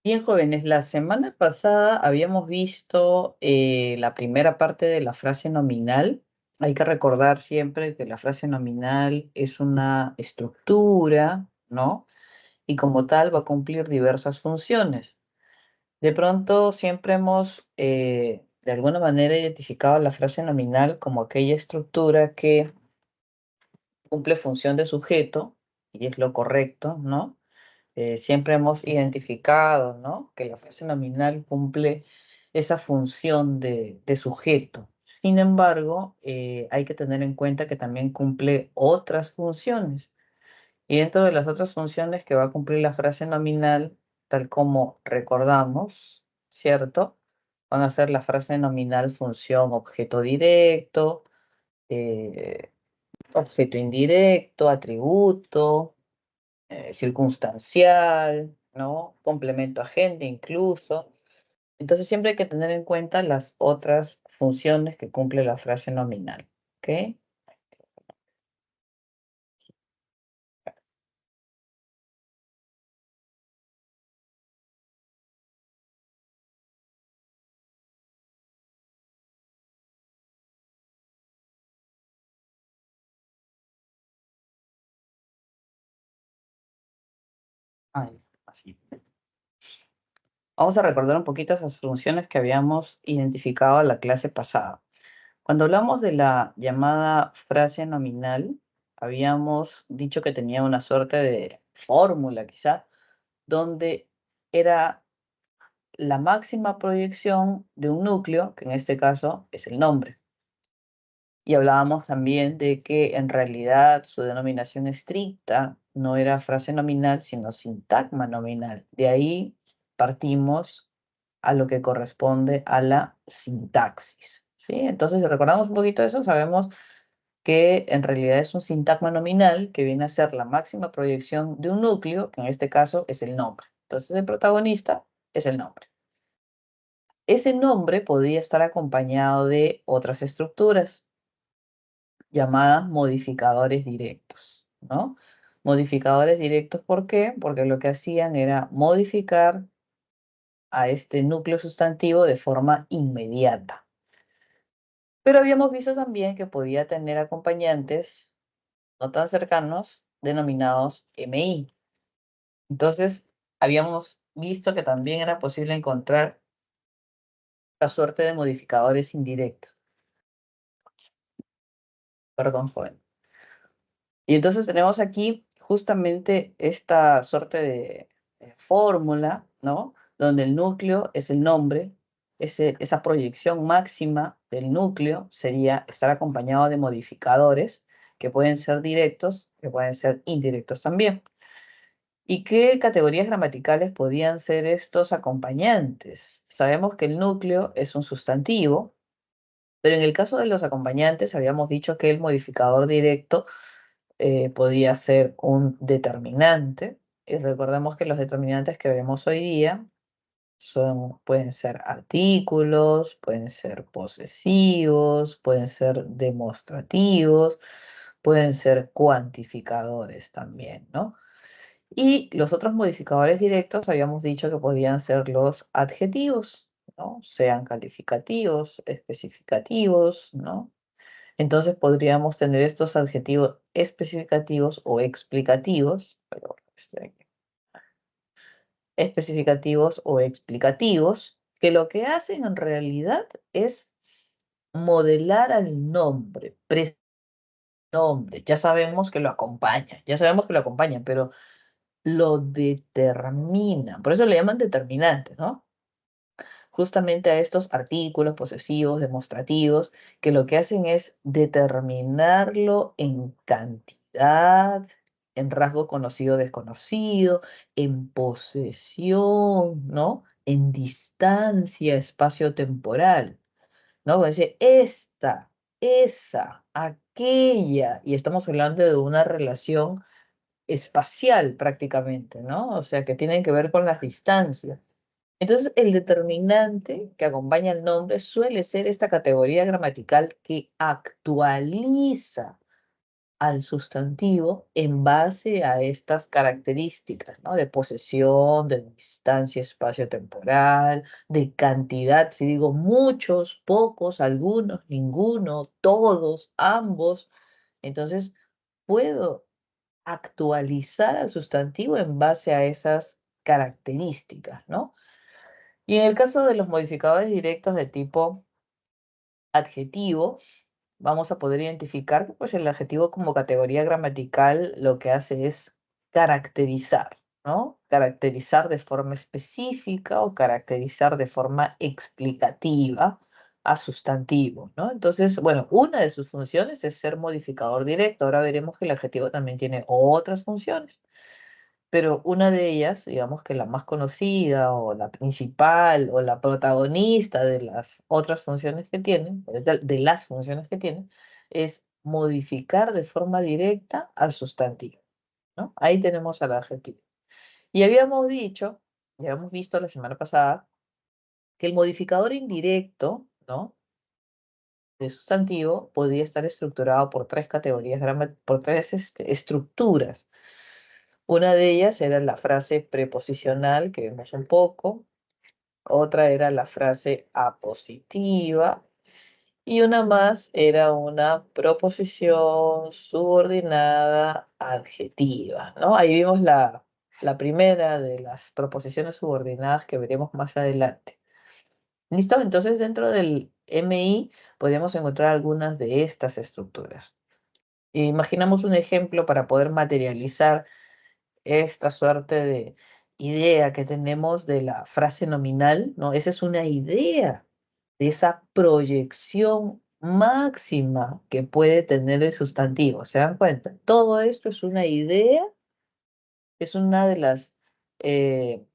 Bien, jóvenes, la semana pasada habíamos visto la primera parte de la frase nominal. Hay que recordar siempre que la frase nominal es una estructura, ¿no? Y como tal va a cumplir diversas funciones. De pronto siempre hemos, de alguna manera, identificado la frase nominal como aquella estructura que cumple función de sujeto, y es lo correcto, ¿no? Siempre hemos identificado, ¿no?, que la frase nominal cumple esa función de sujeto. Sin embargo, hay que tener en cuenta que también cumple otras funciones. Y dentro de las otras funciones que va a cumplir la frase nominal, tal como recordamos, ¿cierto? Van a ser la frase nominal función objeto directo, eh, objeto indirecto, atributo, circunstancial, ¿no? Complemento agente incluso. Entonces siempre hay que tener en cuenta las otras funciones que cumple la frase nominal, ¿ok? Ay, así. Vamos a recordar un poquito esas funciones que habíamos identificado en la clase pasada. Cuando hablamos de la llamada frase nominal, habíamos dicho que tenía una suerte de fórmula quizá, donde era la máxima proyección de un núcleo, que en este caso es el nombre. Y hablábamos también de que en realidad su denominación estricta no era frase nominal, sino sintagma nominal. De ahí partimos a lo que corresponde a la sintaxis, ¿sí? Entonces, si recordamos un poquito eso, sabemos que en realidad es un sintagma nominal que viene a ser la máxima proyección de un núcleo, que en este caso es el nombre. Entonces, el protagonista es el nombre. Ese nombre podía estar acompañado de otras estructuras llamadas modificadores directos, ¿no? Modificadores directos, ¿por qué? Porque lo que hacían era modificar a este núcleo sustantivo de forma inmediata. Pero habíamos visto también que podía tener acompañantes no tan cercanos, denominados MI. Entonces, habíamos visto que también era posible encontrar la suerte de modificadores indirectos. Perdón, joven. Y entonces tenemos aquí justamente esta suerte de fórmula, ¿no? Donde el núcleo es el nombre, esa proyección máxima del núcleo sería estar acompañado de modificadores que pueden ser directos, que pueden ser indirectos también. ¿Y qué categorías gramaticales podían ser estos acompañantes? Sabemos que el núcleo es un sustantivo, pero en el caso de los acompañantes habíamos dicho que el modificador directo podía ser un determinante. Y recordemos que los determinantes que veremos hoy día pueden ser artículos, pueden ser posesivos, pueden ser demostrativos, pueden ser cuantificadores también, ¿no? Y los otros modificadores directos habíamos dicho que podían ser los adjetivos, ¿no? Sean calificativos, especificativos, ¿no? Entonces podríamos tener estos adjetivos especificativos o explicativos, pero especificativos o explicativos, que lo que hacen en realidad es modelar al nombre, nombre. Ya sabemos que lo acompaña, ya sabemos que lo acompaña, pero lo determinan. Por eso le llaman determinante, ¿no? Justamente a estos artículos posesivos, demostrativos, que lo que hacen es determinarlo en cantidad, en rasgo conocido desconocido, en posesión, ¿no? En distancia espacio-temporal, ¿no? Como decir, esta, esa, aquella, y estamos hablando de una relación espacial prácticamente, ¿no? O sea, que tienen que ver con las distancias. Entonces, el determinante que acompaña el nombre suele ser esta categoría gramatical que actualiza al sustantivo en base a estas características, ¿no? De posesión, de distancia espacio-temporal, de cantidad, si digo muchos, pocos, algunos, ninguno, todos, ambos, entonces puedo actualizar al sustantivo en base a esas características, ¿no? Y en el caso de los modificadores directos de tipo adjetivo, vamos a poder identificar que pues, el adjetivo como categoría gramatical lo que hace es caracterizar, ¿no? Caracterizar de forma específica o caracterizar de forma explicativa a sustantivo, ¿no? Entonces, bueno, una de sus funciones es ser modificador directo. Ahora veremos que el adjetivo también tiene otras funciones. Pero una de ellas, digamos que la más conocida o la principal o la protagonista de las otras funciones que tienen, de las funciones que tienen, es modificar de forma directa al sustantivo, ¿no? Ahí tenemos al adjetivo. Y habíamos dicho, ya habíamos visto la semana pasada, que el modificador indirecto, ¿no? De sustantivo podía estar estructurado por tres categorías, por tres estructuras. Una de ellas era la frase preposicional, que vemos un poco. Otra era la frase apositiva. Y una más era una proposición subordinada adjetiva, ¿no? Ahí vimos la primera de las proposiciones subordinadas que veremos más adelante. ¿Listo? Entonces, dentro del MI podemos encontrar algunas de estas estructuras. Imaginamos un ejemplo para poder materializar esta suerte de idea que tenemos de la frase nominal, ¿no? Esa es una idea de esa proyección máxima que puede tener el sustantivo. ¿Se dan cuenta? Todo esto es una idea, es una de las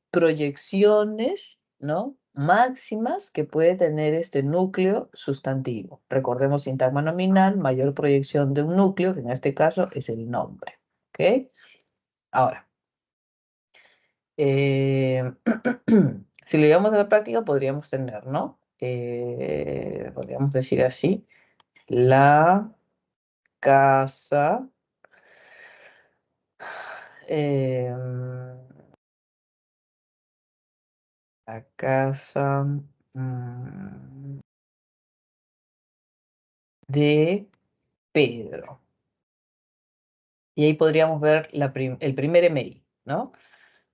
proyecciones, ¿no? Máximas que puede tener este núcleo sustantivo. Recordemos sintagma nominal, mayor proyección de un núcleo, que en este caso es el nombre. ¿Ok? Ahora. Eh, si lo llevamos a la práctica, podríamos tener, ¿no? Podríamos decir así, la casa, em, la casa de Pedro. Y ahí podríamos ver el primer MI, ¿no?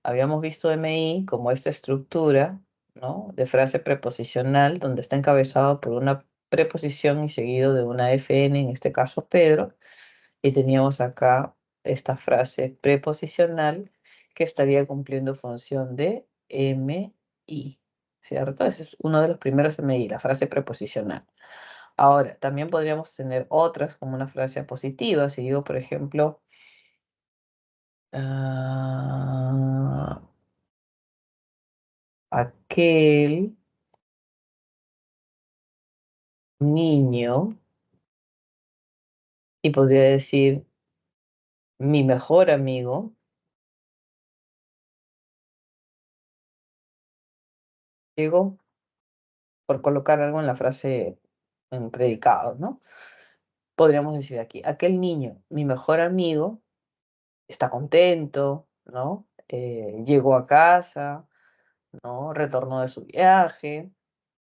Habíamos visto MI como esta estructura, ¿no? De frase preposicional, donde está encabezado por una preposición y seguido de una FN, en este caso Pedro. Y teníamos acá esta frase preposicional que estaría cumpliendo función de MI, ¿cierto? Ese es uno de los primeros MI, la frase preposicional. Ahora, también podríamos tener otras como una frase apositiva. Si digo, por ejemplo, ah, aquel niño, y podría decir mi mejor amigo, digo, por colocar algo en la frase en predicado, ¿no? Podríamos decir aquí, aquel niño, mi mejor amigo, está contento, ¿no? Llegó a casa, ¿no? Retornó de su viaje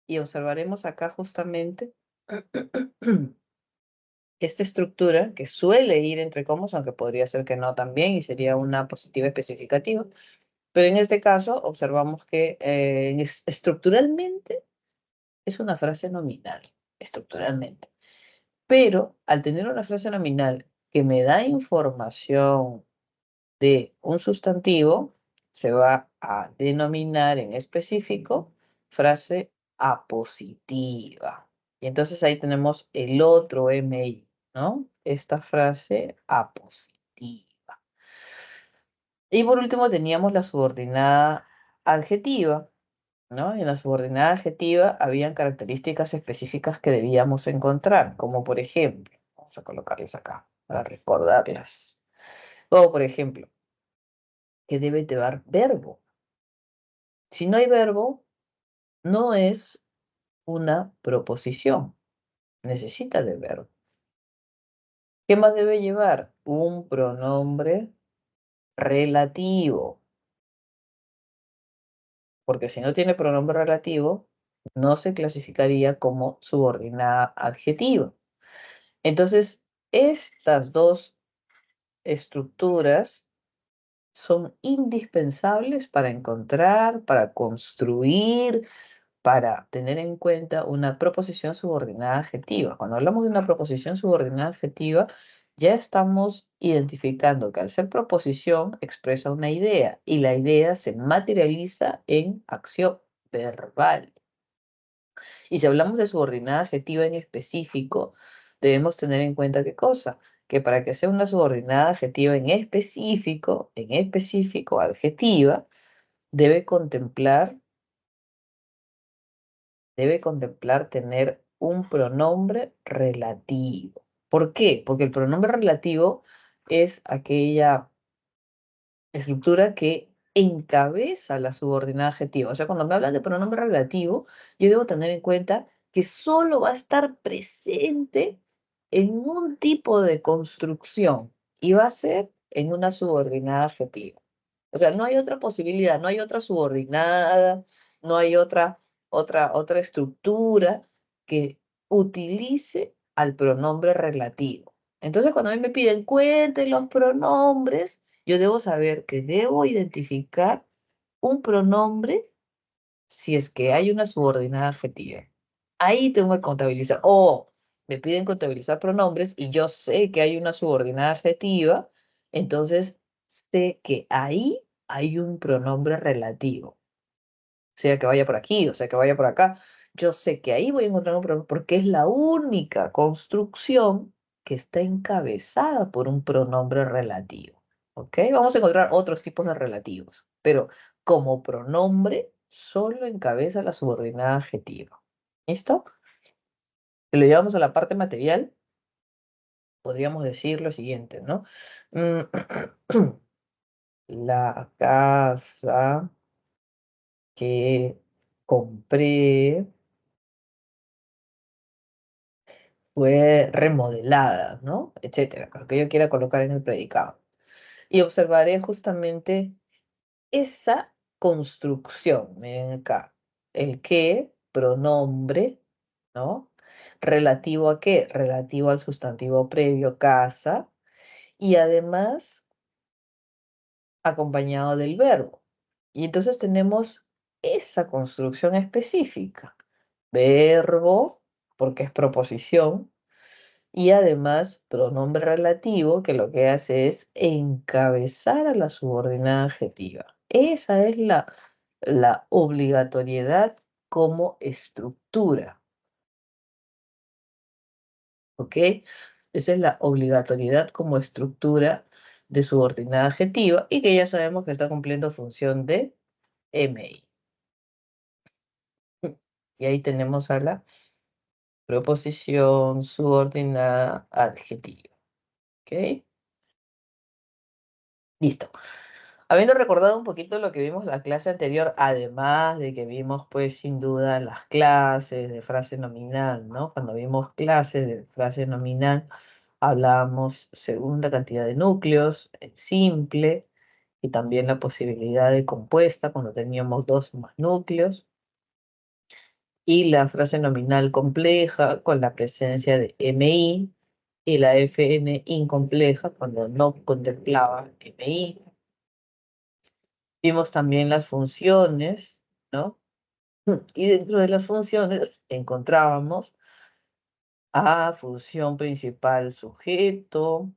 y observaremos acá justamente esta estructura que suele ir entre comas, aunque podría ser que no también y sería una positiva especificativa. Pero en este caso observamos que estructuralmente es una frase nominal, estructuralmente. Pero al tener una frase nominal que me da información de un sustantivo, se va a denominar en específico frase apositiva. Y entonces ahí tenemos el otro MI, ¿no? Esta frase apositiva. Y por último teníamos la subordinada adjetiva, ¿no? En la subordinada adjetiva habían características específicas que debíamos encontrar, como por ejemplo, vamos a colocarlas acá para recordarlas. Como por ejemplo, que debe llevar verbo. Si no hay verbo, no es una proposición, necesita de verbo. ¿Qué más debe llevar? Un pronombre relativo, porque si no tiene pronombre relativo, no se clasificaría como subordinada adjetiva. Entonces, estas dos estructuras son indispensables para encontrar, para construir, para tener en cuenta una proposición subordinada adjetiva. Cuando hablamos de una proposición subordinada adjetiva, ya estamos identificando que al ser proposición expresa una idea y la idea se materializa en acción verbal. Y si hablamos de subordinada adjetiva en específico, debemos tener en cuenta qué cosa, que para que sea una subordinada adjetiva en específico adjetiva, debe contemplar tener un pronombre relativo. ¿Por qué? Porque el pronombre relativo es aquella estructura que encabeza la subordinada adjetiva. O sea, cuando me hablan de pronombre relativo, yo debo tener en cuenta que solo va a estar presente en un tipo de construcción y va a ser en una subordinada adjetiva. O sea, no hay otra posibilidad, no hay otra subordinada, no hay otra estructura que utilice al pronombre relativo. Entonces, cuando a mí me piden cuenten los pronombres, yo debo saber que debo identificar un pronombre si es que hay una subordinada adjetiva. Ahí tengo que contabilizar. O me piden contabilizar pronombres y yo sé que hay una subordinada adjetiva, entonces sé que ahí hay un pronombre relativo. Sea que vaya por aquí, o sea que vaya por acá. Yo sé que ahí voy a encontrar un pronombre porque es la única construcción que está encabezada por un pronombre relativo. ¿Ok? Vamos a encontrar otros tipos de relativos, pero como pronombre solo encabeza la subordinada adjetiva. ¿Listo? Si lo llevamos a la parte material, podríamos decir lo siguiente, ¿no? Mm, La casa que compré fue remodelada, ¿no? Etcétera, lo que yo quiera colocar en el predicado. Y observaré justamente esa construcción. Miren acá, el qué, pronombre, ¿no? ¿Relativo a qué? Relativo al sustantivo previo, casa, y además acompañado del verbo. Y entonces tenemos esa construcción específica. Verbo, porque es proposición, y además pronombre relativo que lo que hace es encabezar a la subordinada adjetiva. Esa es la obligatoriedad como estructura, ¿ok? Esa es la obligatoriedad como estructura de subordinada adjetiva y que ya sabemos que está cumpliendo función de MI. Y ahí tenemos a la proposición subordinada adjetiva, ¿ok? Listo. Habiendo recordado un poquito lo que vimos la clase anterior, además de que vimos pues sin duda las clases de frase nominal, ¿no? Cuando vimos clases de frase nominal, hablábamos segunda cantidad de núcleos, en simple, y también la posibilidad de compuesta cuando teníamos dos o más núcleos, y la frase nominal compleja con la presencia de MI, y la FN incompleja cuando no contemplaba MI. Vimos también las funciones, ¿no? Y dentro de las funciones encontrábamos a función principal sujeto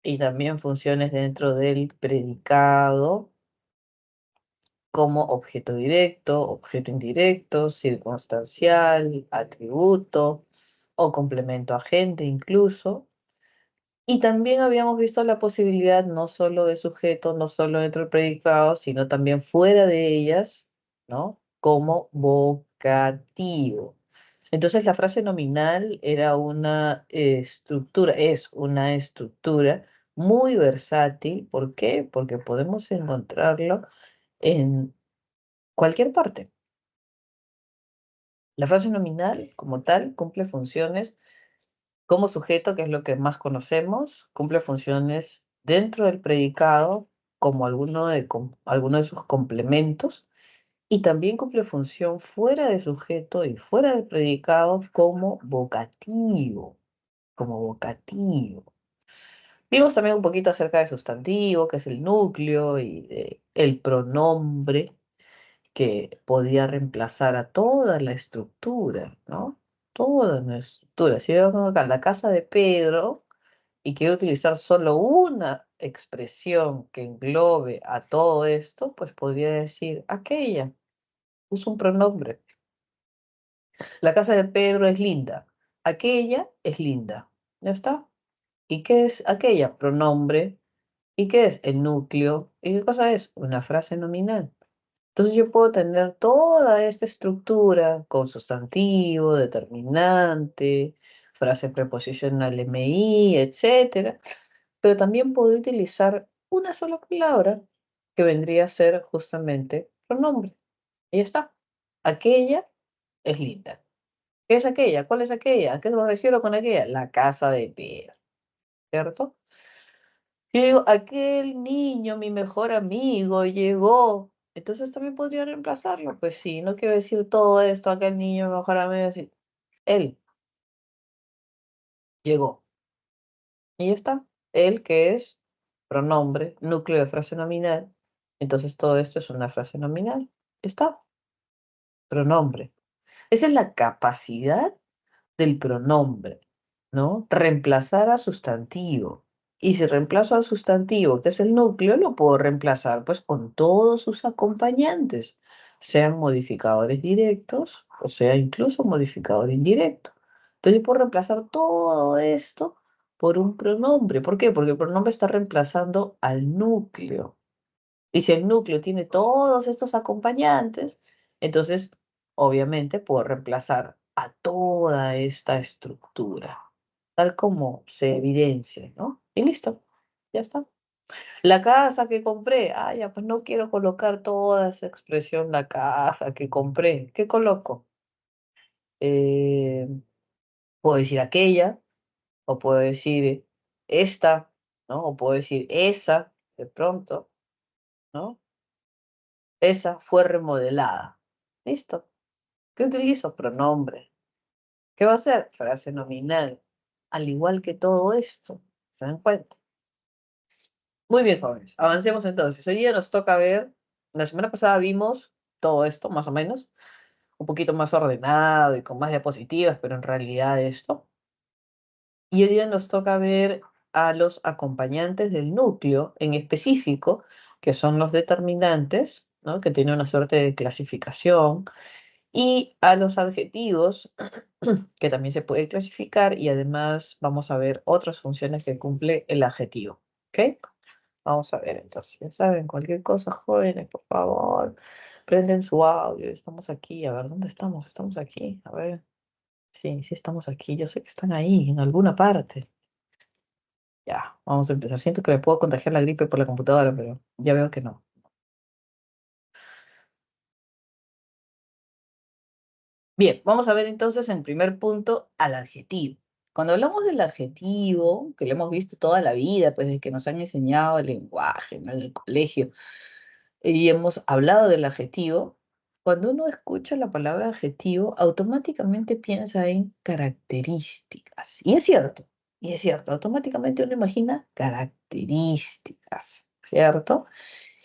y también funciones dentro del predicado como objeto directo, objeto indirecto, circunstancial, atributo o complemento agente incluso. Y también habíamos visto la posibilidad no solo de sujeto, no solo dentro del predicado, sino también fuera de ellas, ¿no? Como vocativo. Entonces la frase nominal era una estructura, es una estructura muy versátil. ¿Por qué? Porque podemos encontrarlo en cualquier parte. La frase nominal, como tal, cumple funciones Como sujeto, que es lo que más conocemos, cumple funciones dentro del predicado como alguno de sus complementos y también cumple función fuera de sujeto y fuera del predicado como vocativo. Vimos también un poquito acerca de sustantivo, que es el núcleo, y de el pronombre, que podía reemplazar a toda la estructura, ¿no? Toda la estructura. Si yo vengo acá a la casa de Pedro y quiero utilizar solo una expresión que englobe a todo esto, pues podría decir aquella. Uso un pronombre. La casa de Pedro es linda. Aquella es linda. ¿Ya está? ¿Y qué es aquella? Pronombre. ¿Y qué es? El núcleo. ¿Y qué cosa es? Una frase nominal. Entonces yo puedo tener toda esta estructura con sustantivo, determinante, frase preposicional MI, etcétera, pero también puedo utilizar una sola palabra que vendría a ser justamente pronombre. Y ya está. Aquella es linda. ¿Qué es aquella? ¿Cuál es aquella? ¿A qué me refiero con aquella? La casa de Pedro, ¿cierto? Yo digo, aquel niño, mi mejor amigo, llegó. Entonces también podría reemplazarlo. Pues sí, no quiero decir todo esto, aquel niño, mi mejor amigo, sí. Él llegó. Y ya está. Él, que es pronombre, núcleo de frase nominal. Entonces todo esto es una frase nominal. Ya está. Pronombre. Esa es la capacidad del pronombre, ¿no? Reemplazar a sustantivo. Y si reemplazo al sustantivo, que es el núcleo, lo puedo reemplazar pues con todos sus acompañantes, sean modificadores directos o sea incluso modificador indirecto. Entonces yo puedo reemplazar todo esto por un pronombre. ¿Por qué? Porque el pronombre está reemplazando al núcleo. Y si el núcleo tiene todos estos acompañantes, entonces obviamente puedo reemplazar a toda esta estructura, tal como se evidencia, ¿no? Y listo, ya está. La casa que compré, ah, ya, pues no quiero colocar toda esa expresión, la casa que compré. ¿Qué coloco? Eh, puedo decir aquella, o puedo decir esta, ¿no? O puedo decir esa, de pronto, ¿no? Esa fue remodelada. Listo. ¿Qué utilizo? Pronombre. ¿Qué va a ser? Frase nominal. Al igual que todo esto. ¿Se dan cuenta? Muy bien, jóvenes. Avancemos entonces. Hoy día nos toca ver, la semana pasada vimos todo esto, más o menos, un poquito más ordenado y con más diapositivas, pero en realidad esto. Y hoy día nos toca ver a los acompañantes del núcleo en específico, que son los determinantes, ¿no? Que tienen una suerte de clasificación, y a los adjetivos, que también se puede clasificar, y además vamos a ver otras funciones que cumple el adjetivo. ¿Ok? Vamos a ver entonces, ya saben, cualquier cosa, jóvenes, por favor, prenden su audio, estamos aquí, a ver, ¿dónde estamos? Estamos aquí, a ver, sí, sí estamos aquí, yo sé que están ahí, en alguna parte. Ya, vamos a empezar. Siento que me puedo contagiar la gripe por la computadora, pero ya veo que no. Bien, vamos a ver entonces en primer punto al adjetivo. Cuando hablamos del adjetivo, que lo hemos visto toda la vida, pues desde que nos han enseñado el lenguaje, ¿no? En el colegio, y hemos hablado del adjetivo, cuando uno escucha la palabra adjetivo, automáticamente piensa en características. Y es cierto, automáticamente uno imagina características, ¿cierto?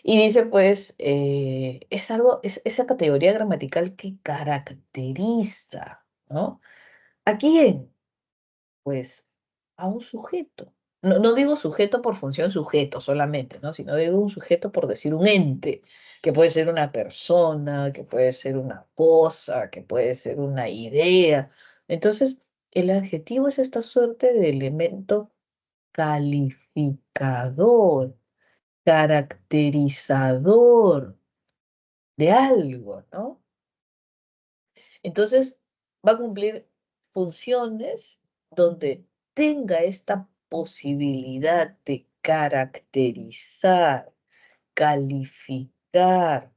Y dice, pues, es algo, es esa categoría gramatical que caracteriza, ¿no? ¿A quién? Pues a un sujeto. No, no digo sujeto por función sujeto solamente, ¿no? Sino digo un sujeto por decir un ente, que puede ser una persona, que puede ser una cosa, que puede ser una idea. Entonces, el adjetivo es esta suerte de elemento calificador, caracterizador de algo, ¿no? Entonces, va a cumplir funciones donde tenga esta posibilidad de caracterizar, calificar,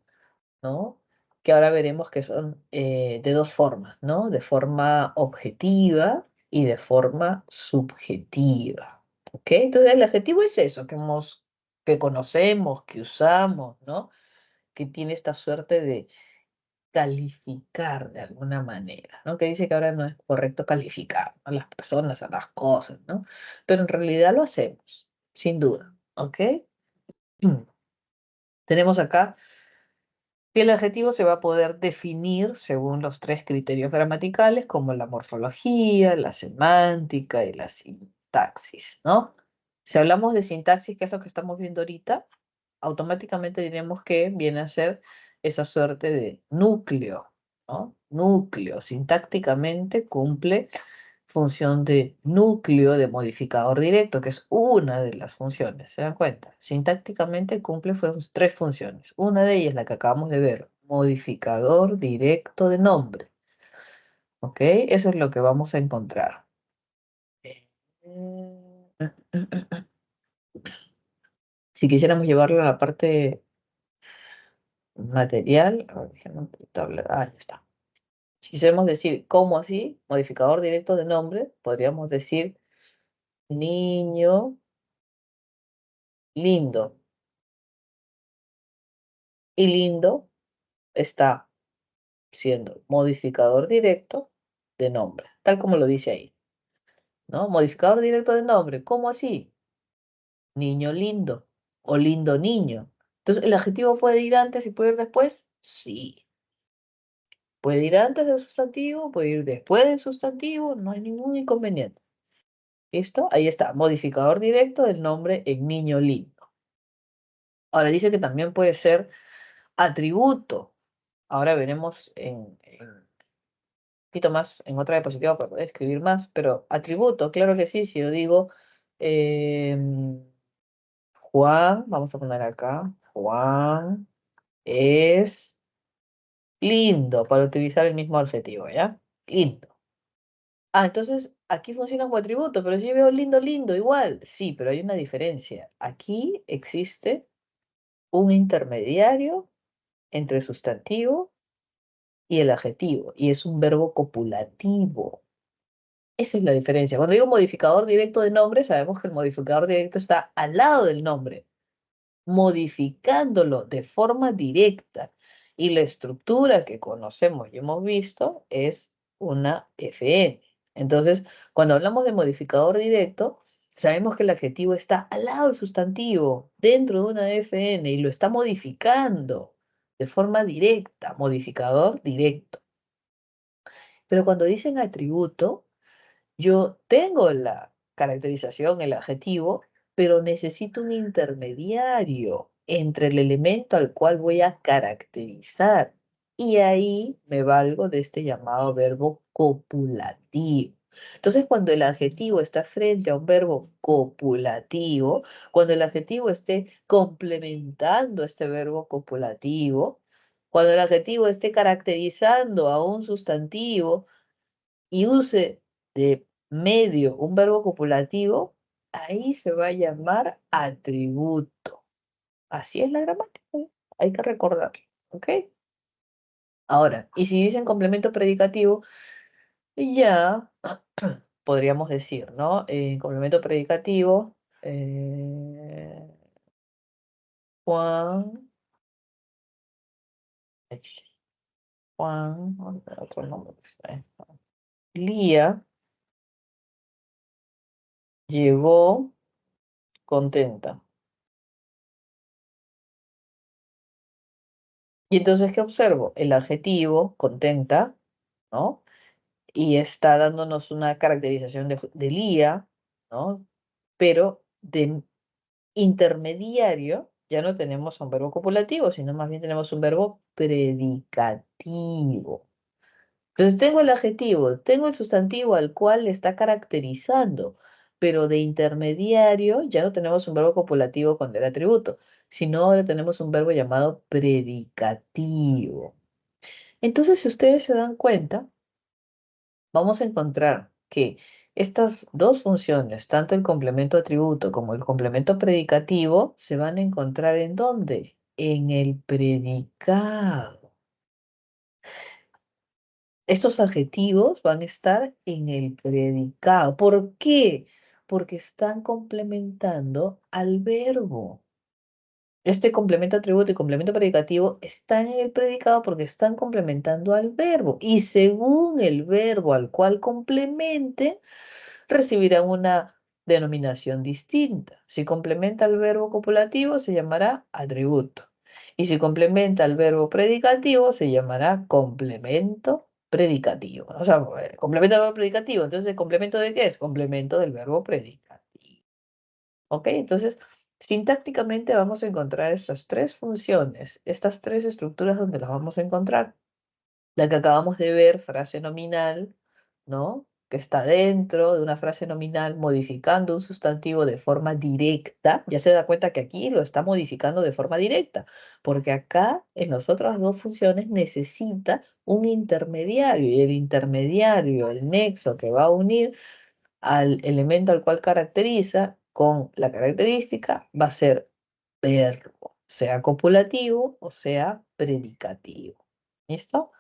¿no? Que ahora veremos que son de dos formas, ¿no? De forma objetiva y de forma subjetiva. ¿Ok? Entonces el adjetivo es eso que conocemos, que usamos, ¿no? Que tiene esta suerte de calificar de alguna manera, ¿no? Que dice que ahora no es correcto calificar a las personas, a las cosas, ¿no? Pero en realidad lo hacemos, sin duda, ¿ok? Tenemos acá que el adjetivo se va a poder definir según los tres criterios gramaticales, como la morfología, la semántica y la sintaxis, ¿no? Si hablamos de sintaxis, que es lo que estamos viendo ahorita, automáticamente diremos que viene a ser esa suerte de núcleo, ¿no? Núcleo, sintácticamente cumple función de núcleo de modificador directo, que es una de las funciones, ¿se dan cuenta? Sintácticamente cumple tres funciones. Una de ellas, la que acabamos de ver, modificador directo de nombre, ¿ok? Eso es lo que vamos a encontrar. Eh, Si quisiéramos llevarlo a la parte material, a ver, déjame un poquito hablar. Ah, ya está. Si quisiéramos decir cómo así, modificador directo de nombre, podríamos decir niño lindo. Y lindo está siendo modificador directo de nombre, tal como lo dice ahí, ¿no? Modificador directo de nombre, ¿cómo así? Niño lindo o lindo niño. Entonces, ¿el adjetivo puede ir antes y puede ir después? Sí. Puede ir antes del sustantivo, puede ir después del sustantivo, no hay ningún inconveniente. ¿Listo? Ahí está, modificador directo del nombre en niño lindo. Ahora dice que también puede ser atributo. Ahora veremos en poquito más en otra diapositiva para poder escribir más, pero atributo, claro que sí, si yo digo em, Juan, vamos a poner acá, Juan es lindo, para utilizar el mismo adjetivo, ¿ya? Lindo. Ah, entonces aquí funciona como atributo, pero si yo veo lindo, lindo, igual, sí, pero hay una diferencia. Aquí existe un intermediario entre el sustantivo y el adjetivo, y es un verbo copulativo. Esa es la diferencia. Cuando digo modificador directo de nombre, sabemos que el modificador directo está al lado del nombre, modificándolo de forma directa. Y la estructura que conocemos y hemos visto es una FN. Entonces, cuando hablamos de modificador directo, sabemos que el adjetivo está al lado del sustantivo, dentro de una FN, y lo está modificando de forma directa, modificador directo. Pero cuando dicen atributo, yo tengo la caracterización, el adjetivo, pero necesito un intermediario entre el elemento al cual voy a caracterizar. Y ahí me valgo de este llamado verbo copulativo. Entonces, cuando el adjetivo está frente a un verbo copulativo, cuando el adjetivo esté complementando este verbo copulativo, cuando el adjetivo esté caracterizando a un sustantivo, y use de medio un verbo copulativo, ahí se va a llamar atributo. Así es la gramática, ¿eh? Hay que recordarlo, ¿ok? Ahora, y si dicen complemento predicativo, ya podríamos decir, ¿no? Complemento predicativo, Juan, ay, Juan, otro nombre, pues, Lía llegó contenta. Y entonces, ¿qué observo? El adjetivo contenta, ¿no? Y está dándonos una caracterización de Lía, ¿no? Pero de intermediario ya no tenemos un verbo copulativo, sino más bien tenemos un verbo predicativo. Entonces tengo el adjetivo, tengo el sustantivo al cual le está caracterizando, pero de intermediario ya no tenemos un verbo copulativo con el atributo, sino ahora tenemos un verbo llamado predicativo. Entonces, si ustedes se dan cuenta, vamos a encontrar que estas dos funciones, tanto el complemento atributo como el complemento predicativo, se van a encontrar ¿en dónde? En el predicado. Estos adjetivos van a estar en el predicado. ¿Por qué? Porque están complementando al verbo. Este complemento atributo y complemento predicativo están en el predicado porque están complementando al verbo. Y según el verbo al cual complemente, recibirán una denominación distinta. Si complementa al verbo copulativo, se llamará atributo. Y si complementa al verbo predicativo, se llamará complemento predicativo. O sea, complementa al verbo predicativo. Entonces, ¿el complemento de qué es? Complemento del verbo predicativo. ¿Ok? Entonces, sintácticamente vamos a encontrar estas tres funciones, estas tres estructuras donde las vamos a encontrar. La que acabamos de ver, frase nominal, ¿no? Que está dentro de una frase nominal modificando un sustantivo de forma directa. Ya se da cuenta que aquí lo está modificando de forma directa, porque acá en las otras dos funciones necesita un intermediario y el intermediario, el nexo que va a unir al elemento al cual caracteriza con la característica va a ser verbo, sea copulativo o sea predicativo. ¿Listo?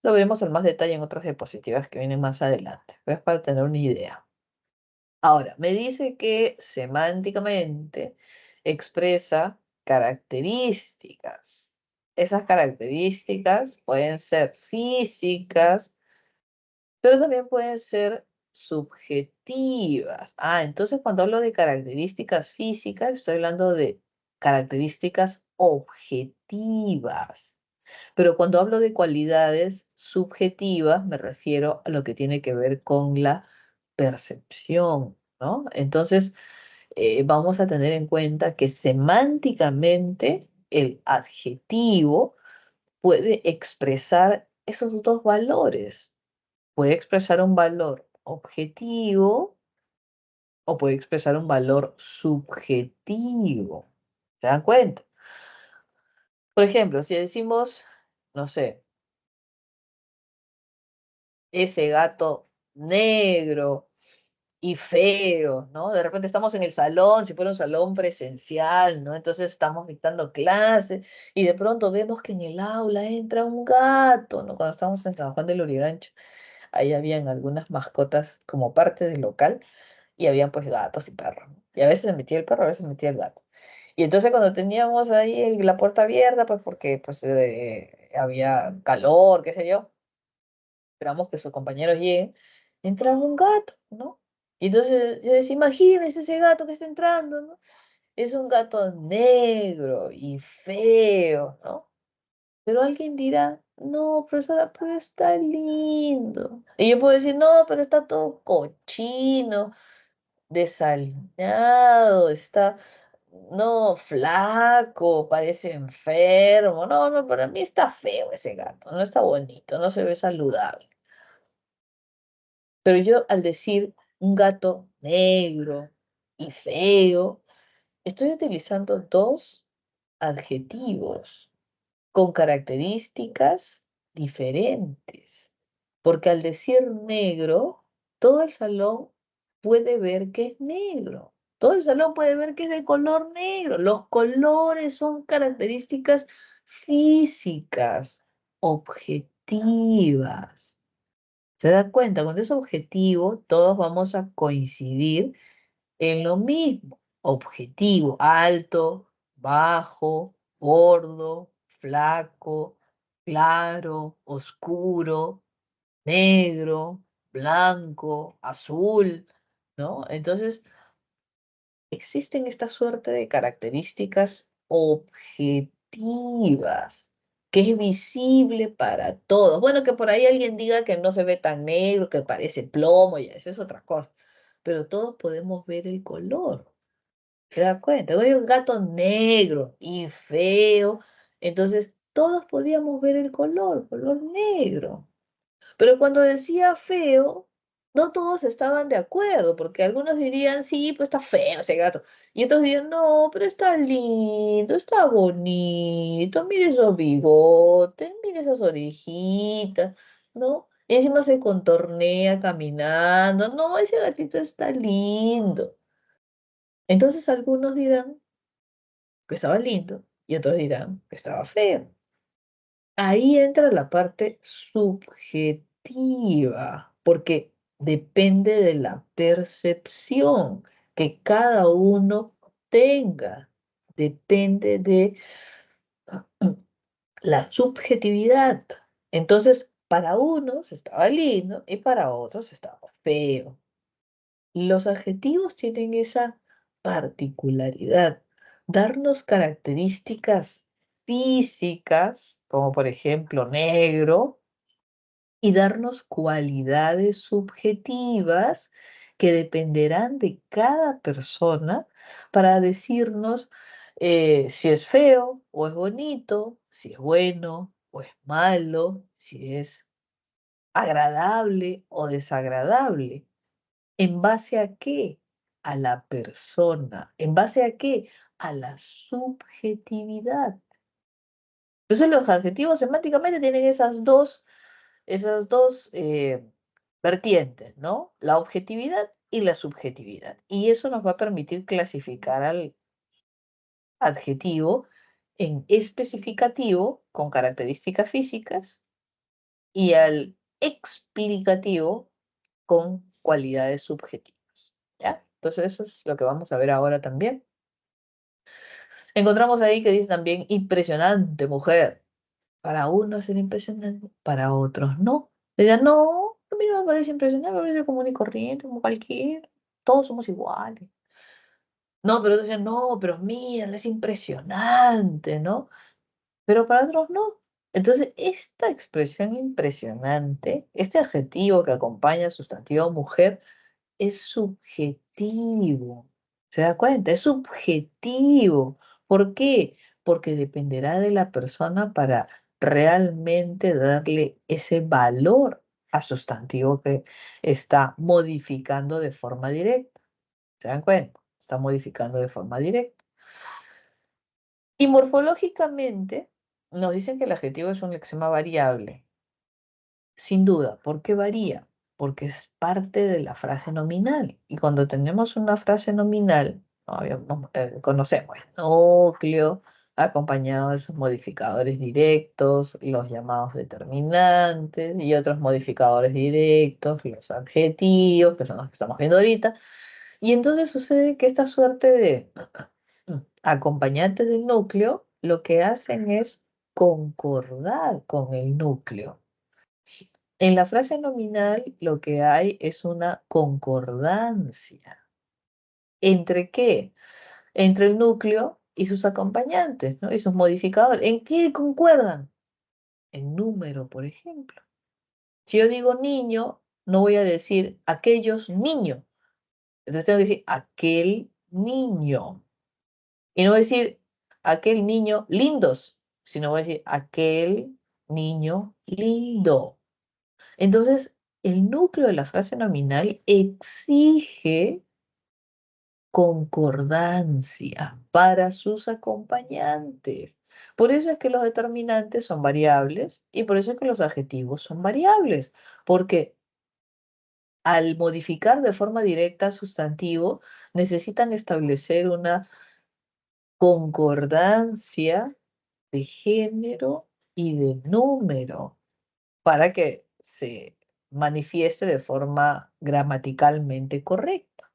Lo veremos en más detalle en otras diapositivas que vienen más adelante, pero es para tener una idea. Ahora, me dice que semánticamente expresa características. Esas características pueden ser físicas, pero también pueden ser subjetivas. Ah, entonces cuando hablo de características físicas, estoy hablando de características objetivas. Pero cuando hablo de cualidades subjetivas, me refiero a lo que tiene que ver con la percepción, ¿no? Entonces, vamos a tener en cuenta que semánticamente el adjetivo puede expresar esos dos valores. Puede expresar un valor objetivo o puede expresar un valor subjetivo. ¿Se dan cuenta? Por ejemplo, si decimos, no sé, ese gato negro y feo, ¿no? De repente estamos en el salón, si fuera un salón presencial, ¿no? Entonces estamos dictando clases y de pronto vemos que en el aula entra un gato, ¿no? Cuando estamos en San Juan del Lurigancho, ahí habían algunas mascotas como parte del local y habían pues gatos y perros, ¿no? Y a veces se metía el perro, a veces se metía el gato. Y entonces cuando teníamos ahí la puerta abierta, pues porque pues había calor, qué sé yo, esperamos que sus compañeros lleguen, entraba un gato, ¿no? Y entonces yo decía, imagínense ese gato que está entrando, ¿no? Es un gato negro y feo, ¿no? Pero alguien dirá, no, profesora, pero está lindo. Y yo puedo decir, no, pero está todo cochino, desaliñado, está, no, flaco, parece enfermo. No, no, para mí está feo ese gato, no está bonito, no se ve saludable. Pero yo al decir un gato negro y feo, estoy utilizando dos adjetivos con características diferentes. Porque al decir negro, todo el salón puede ver que es negro. Todo el salón puede ver que es de color negro. Los colores son características físicas, objetivas. ¿Se da cuenta? Cuando es objetivo, todos vamos a coincidir en lo mismo. Objetivo, alto, bajo, gordo, flaco, claro, oscuro, negro, blanco, azul, ¿no? Entonces, existen esta suerte de características objetivas, que es visible para todos. Bueno, que por ahí alguien diga que no se ve tan negro, que parece plomo, y eso es otra cosa. Pero todos podemos ver el color. ¿Se da cuenta? Hay un gato negro y feo. Entonces, todos podíamos ver el color negro. Pero cuando decía feo, no todos estaban de acuerdo, porque algunos dirían, sí, pues está feo ese gato. Y otros dirían, no, pero está lindo, está bonito, mire esos bigotes, mire esas orejitas, ¿no? Y encima se contornea caminando, no, ese gatito está lindo. Entonces algunos dirán que estaba lindo y otros dirán que estaba feo. Ahí entra la parte subjetiva. subjetiva, porque depende de la percepción que cada uno tenga, depende de la subjetividad. Entonces, para unos estaba lindo y para otros estaba feo. Los adjetivos tienen esa particularidad, darnos características físicas, como por ejemplo negro, y darnos cualidades subjetivas que dependerán de cada persona para decirnos si es feo o es bonito, si es bueno o es malo, si es agradable o desagradable. ¿En base a qué? A la persona. ¿En base a qué? A la subjetividad. Entonces los adjetivos semánticamente tienen esas dos vertientes, ¿no? La objetividad y la subjetividad. Y eso nos va a permitir clasificar al adjetivo en especificativo con características físicas y al explicativo con cualidades subjetivas, ¿ya? Entonces eso es lo que vamos a ver ahora también. Encontramos ahí que dice también impresionante mujer. Para unos es impresionante, para otros no. Dirán, no, a mí no me parece impresionante, me parece común y corriente, como cualquiera. Todos somos iguales. No, pero otros dicen, no, pero mira, es impresionante, ¿no? Pero para otros no. Entonces, esta expresión impresionante, este adjetivo que acompaña al sustantivo mujer, es subjetivo. ¿Se da cuenta? Es subjetivo. ¿Por qué? Porque dependerá de la persona para realmente darle ese valor a sustantivo que está modificando de forma directa. ¿Se dan cuenta? Está modificando de forma directa. Y morfológicamente nos dicen que el adjetivo es un lexema variable. Sin duda, ¿por qué varía? Porque es parte de la frase nominal. Y cuando tenemos una frase nominal, conocemos el núcleo acompañado de sus modificadores directos, los llamados determinantes y otros modificadores directos, los adjetivos, que son los que estamos viendo ahorita. Y entonces sucede que esta suerte de acompañantes del núcleo lo que hacen es concordar con el núcleo. En la frase nominal lo que hay es una concordancia. ¿Entre qué? Entre el núcleo y sus acompañantes, ¿no? Y sus modificadores. ¿En qué concuerdan? En número, por ejemplo. Si yo digo niño, no voy a decir aquellos niños. Entonces tengo que decir aquel niño. Y no voy a decir aquel niño lindos, sino voy a decir aquel niño lindo. Entonces, el núcleo de la frase nominal exige concordancia para sus acompañantes. Por eso es que los determinantes son variables y por eso es que los adjetivos son variables, porque al modificar de forma directa sustantivo, necesitan establecer una concordancia de género y de número para que se manifieste de forma gramaticalmente correcta.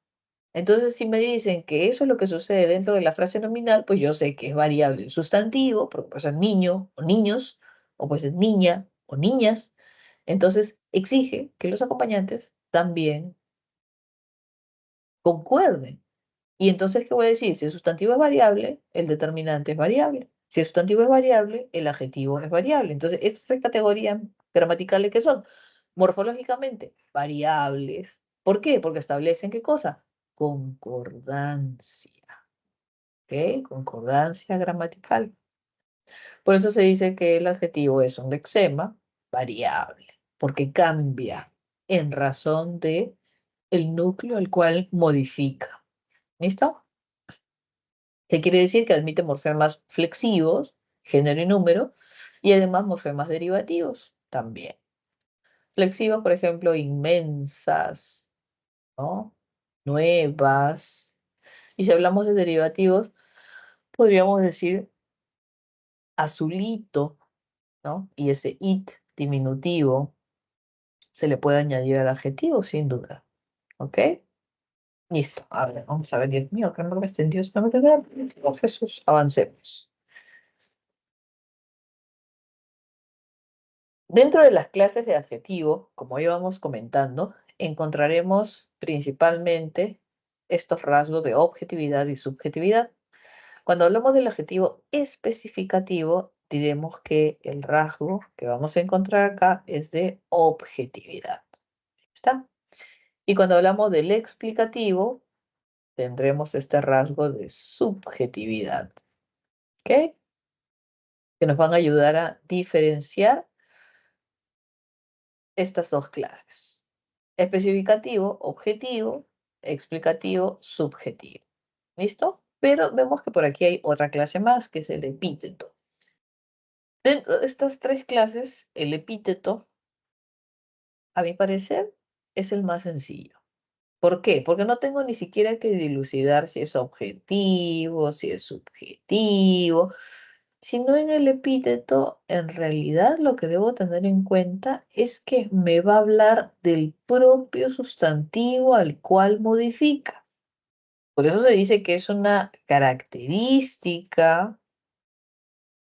Entonces, si me dicen que eso es lo que sucede dentro de la frase nominal, pues yo sé que es variable el sustantivo, porque puede ser niño o niños, o puede ser niña o niñas. Entonces, exige que los acompañantes también concuerden. Y entonces, ¿qué voy a decir? Si el sustantivo es variable, el determinante es variable. Si el sustantivo es variable, el adjetivo es variable. Entonces, estas tres categorías gramaticales que son morfológicamente variables. ¿Por qué? Porque establecen qué cosa? Concordancia. ¿Ok? Concordancia gramatical. Por eso se dice que el adjetivo es un lexema variable, porque cambia en razón de el núcleo al cual modifica. ¿Listo? ¿Qué quiere decir? Que admite morfemas flexivos, género y número, y además morfemas derivativos también. Flexivos, por ejemplo, inmensas, ¿no? Nuevas. Y si hablamos de derivativos, podríamos decir azulito, ¿no? Y ese it diminutivo, se le puede añadir al adjetivo, sin duda. ¿Ok? Listo. A ver, vamos a ver, Dios mío, que no me extendió. No me queda. Oh, Jesús, avancemos. Dentro de las clases de adjetivo, como íbamos comentando, encontraremos principalmente estos rasgos de objetividad y subjetividad. Cuando hablamos del adjetivo especificativo, diremos que el rasgo que vamos a encontrar acá es de objetividad. ¿Está? Y cuando hablamos del explicativo, tendremos este rasgo de subjetividad. ¿Ok? Que nos van a ayudar a diferenciar estas dos clases. Especificativo, objetivo, explicativo, subjetivo. ¿Listo? Pero vemos que por aquí hay otra clase más, que es el epíteto. Dentro de estas tres clases, el epíteto, a mi parecer, es el más sencillo. ¿Por qué? Porque no tengo ni siquiera que dilucidar si es objetivo, si es subjetivo, sino en el epíteto, en realidad lo que debo tener en cuenta es que me va a hablar del propio sustantivo al cual modifica. Por eso se dice que es una característica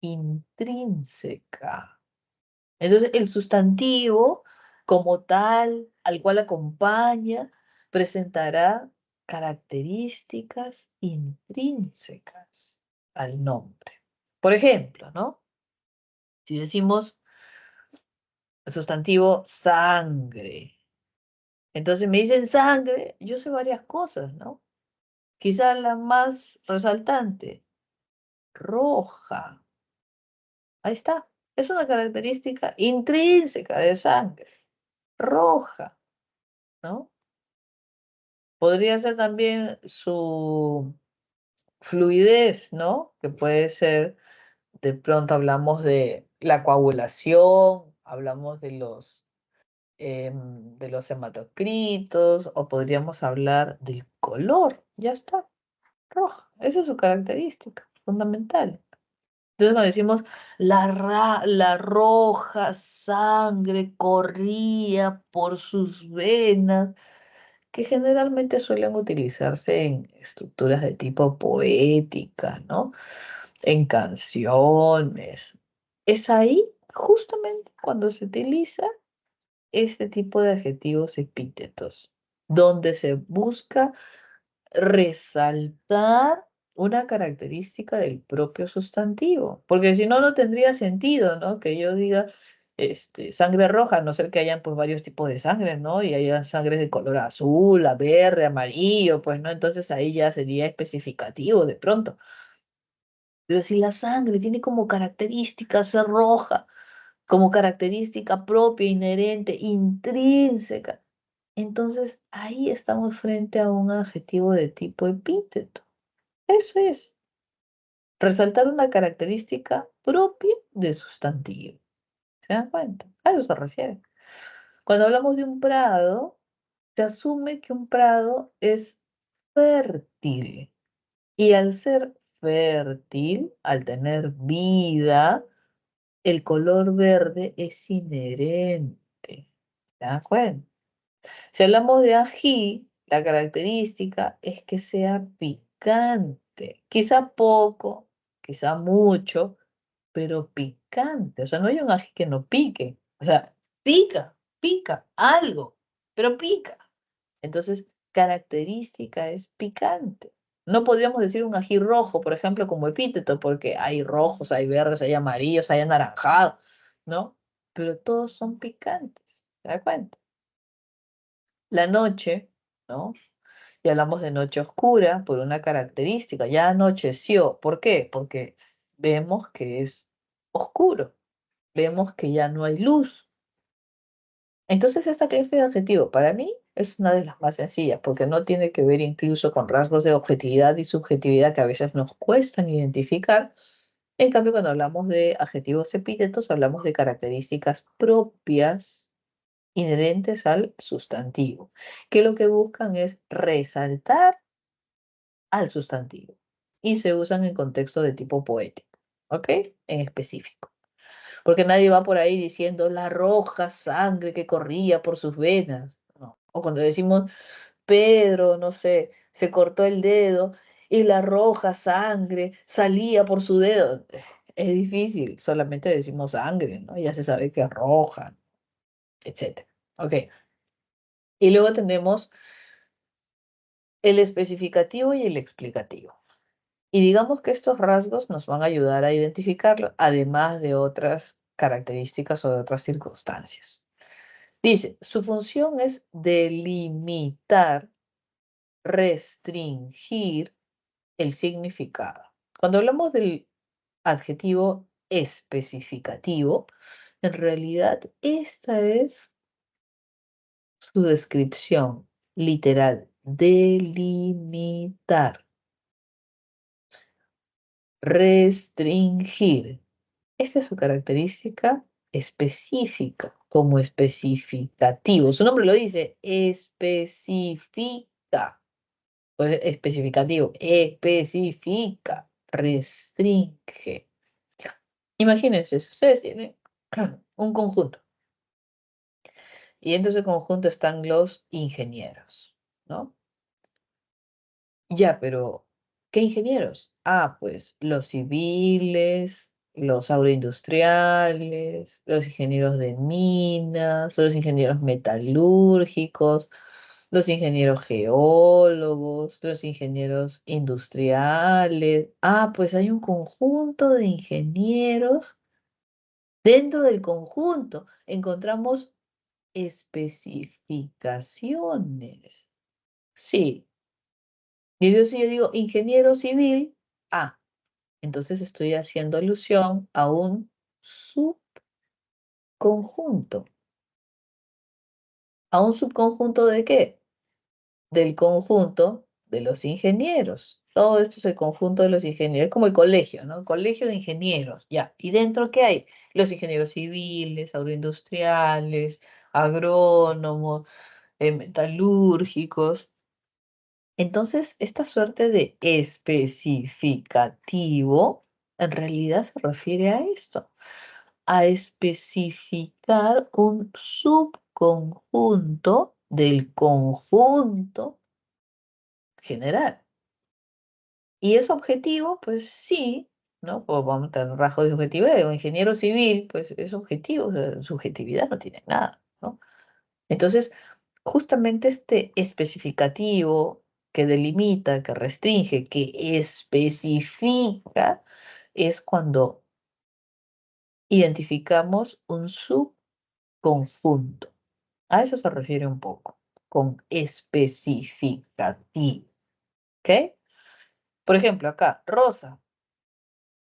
intrínseca. Entonces, el sustantivo como tal, al cual acompaña, presentará características intrínsecas al nombre. Por ejemplo, ¿no? Si decimos el sustantivo sangre, entonces me dicen sangre, yo sé varias cosas, ¿no? Quizá la más resaltante, roja. Ahí está. Es una característica intrínseca de sangre, roja, ¿no? Podría ser también su fluidez, ¿no? Que puede ser, de pronto hablamos de la coagulación, hablamos de los hematocritos, o podríamos hablar del color. Ya está, roja. Esa es su característica fundamental. Entonces, cuando decimos la roja sangre corría por sus venas, que generalmente suelen utilizarse en estructuras de tipo poética, ¿no? En canciones. Es ahí justamente cuando se utiliza este tipo de adjetivos epítetos, donde se busca resaltar una característica del propio sustantivo, porque si no, no tendría sentido, ¿no? Que yo diga, sangre roja, a no ser que hayan pues varios tipos de sangre, ¿no? Y hayan sangres de color azul, a verde, amarillo, pues, ¿no? Entonces ahí ya sería especificativo de pronto. Pero si la sangre tiene como característica ser roja, como característica propia, inherente, intrínseca, entonces ahí estamos frente a un adjetivo de tipo epíteto. Eso es, resaltar una característica propia de sustantivo. ¿Se dan cuenta? A eso se refiere. Cuando hablamos de un prado, se asume que un prado es fértil. Y al ser fértil, al tener vida, el color verde es inherente. ¿Se dan cuenta? Si hablamos de ají, la característica es que sea picante. Quizá poco, quizá mucho, pero picante. O sea, no hay un ají que no pique. O sea, pica algo, pero pica. Entonces, característica es picante. No podríamos decir un ají rojo, por ejemplo, como epíteto, porque hay rojos, hay verdes, hay amarillos, hay anaranjados, ¿no? Pero todos son picantes. ¿Se da cuenta? La noche, ¿no? Y hablamos de noche oscura por una característica. Ya anocheció. ¿Por qué? Porque vemos que es oscuro. Vemos que ya no hay luz. Entonces, esta clase de adjetivo para mí es una de las más sencillas, porque no tiene que ver incluso con rasgos de objetividad y subjetividad que a veces nos cuestan identificar. En cambio, cuando hablamos de adjetivos epítetos, hablamos de características propias inherentes al sustantivo, que lo que buscan es resaltar al sustantivo y se usan en contexto de tipo poético, ¿ok? En específico. Porque nadie va por ahí diciendo la roja sangre que corría por sus venas. No. O cuando decimos Pedro, no sé, se cortó el dedo y la roja sangre salía por su dedo. Es difícil, solamente decimos sangre, ¿no? Ya se sabe que es roja, etcétera. Ok. Y luego tenemos el especificativo y el explicativo. Y digamos que estos rasgos nos van a ayudar a identificarlo, además de otras características o de otras circunstancias. Dice, su función es delimitar, restringir el significado. Cuando hablamos del adjetivo especificativo, en realidad esta es su descripción literal, delimitar, restringir. Esta es su característica específica, como especificativo. Su nombre lo dice, especifica. Pues especificativo, especifica, restringe. Imagínense, ustedes tienen un conjunto y dentro de ese conjunto están los ingenieros, ¿no? Ya, pero ¿qué ingenieros? Ah, pues los civiles, los agroindustriales, los ingenieros de minas, los ingenieros metalúrgicos, los ingenieros geólogos, los ingenieros industriales. Ah, pues hay un conjunto de ingenieros. Dentro del conjunto encontramos especificaciones. Sí. Y si yo digo ingeniero civil, ah, entonces estoy haciendo alusión a un subconjunto. ¿A un subconjunto de qué? Del conjunto de los ingenieros. Todo esto es el conjunto de los ingenieros, es como el colegio, ¿no? Colegio de ingenieros, ya. ¿Y dentro qué hay? Los ingenieros civiles, agroindustriales, agrónomos, metalúrgicos. Entonces, esta suerte de especificativo en realidad se refiere a esto, a especificar un subconjunto del conjunto general. ¿Y es objetivo? Pues sí, ¿no? Pues vamos a tener rasgos de objetividad. Un ingeniero civil, pues es objetivo, o sea, subjetividad no tiene nada, ¿no? Entonces, justamente este especificativo que delimita, que restringe, que especifica, es cuando identificamos un subconjunto. A eso se refiere un poco, con especificativo. ¿Ok? Por ejemplo, acá, rosa.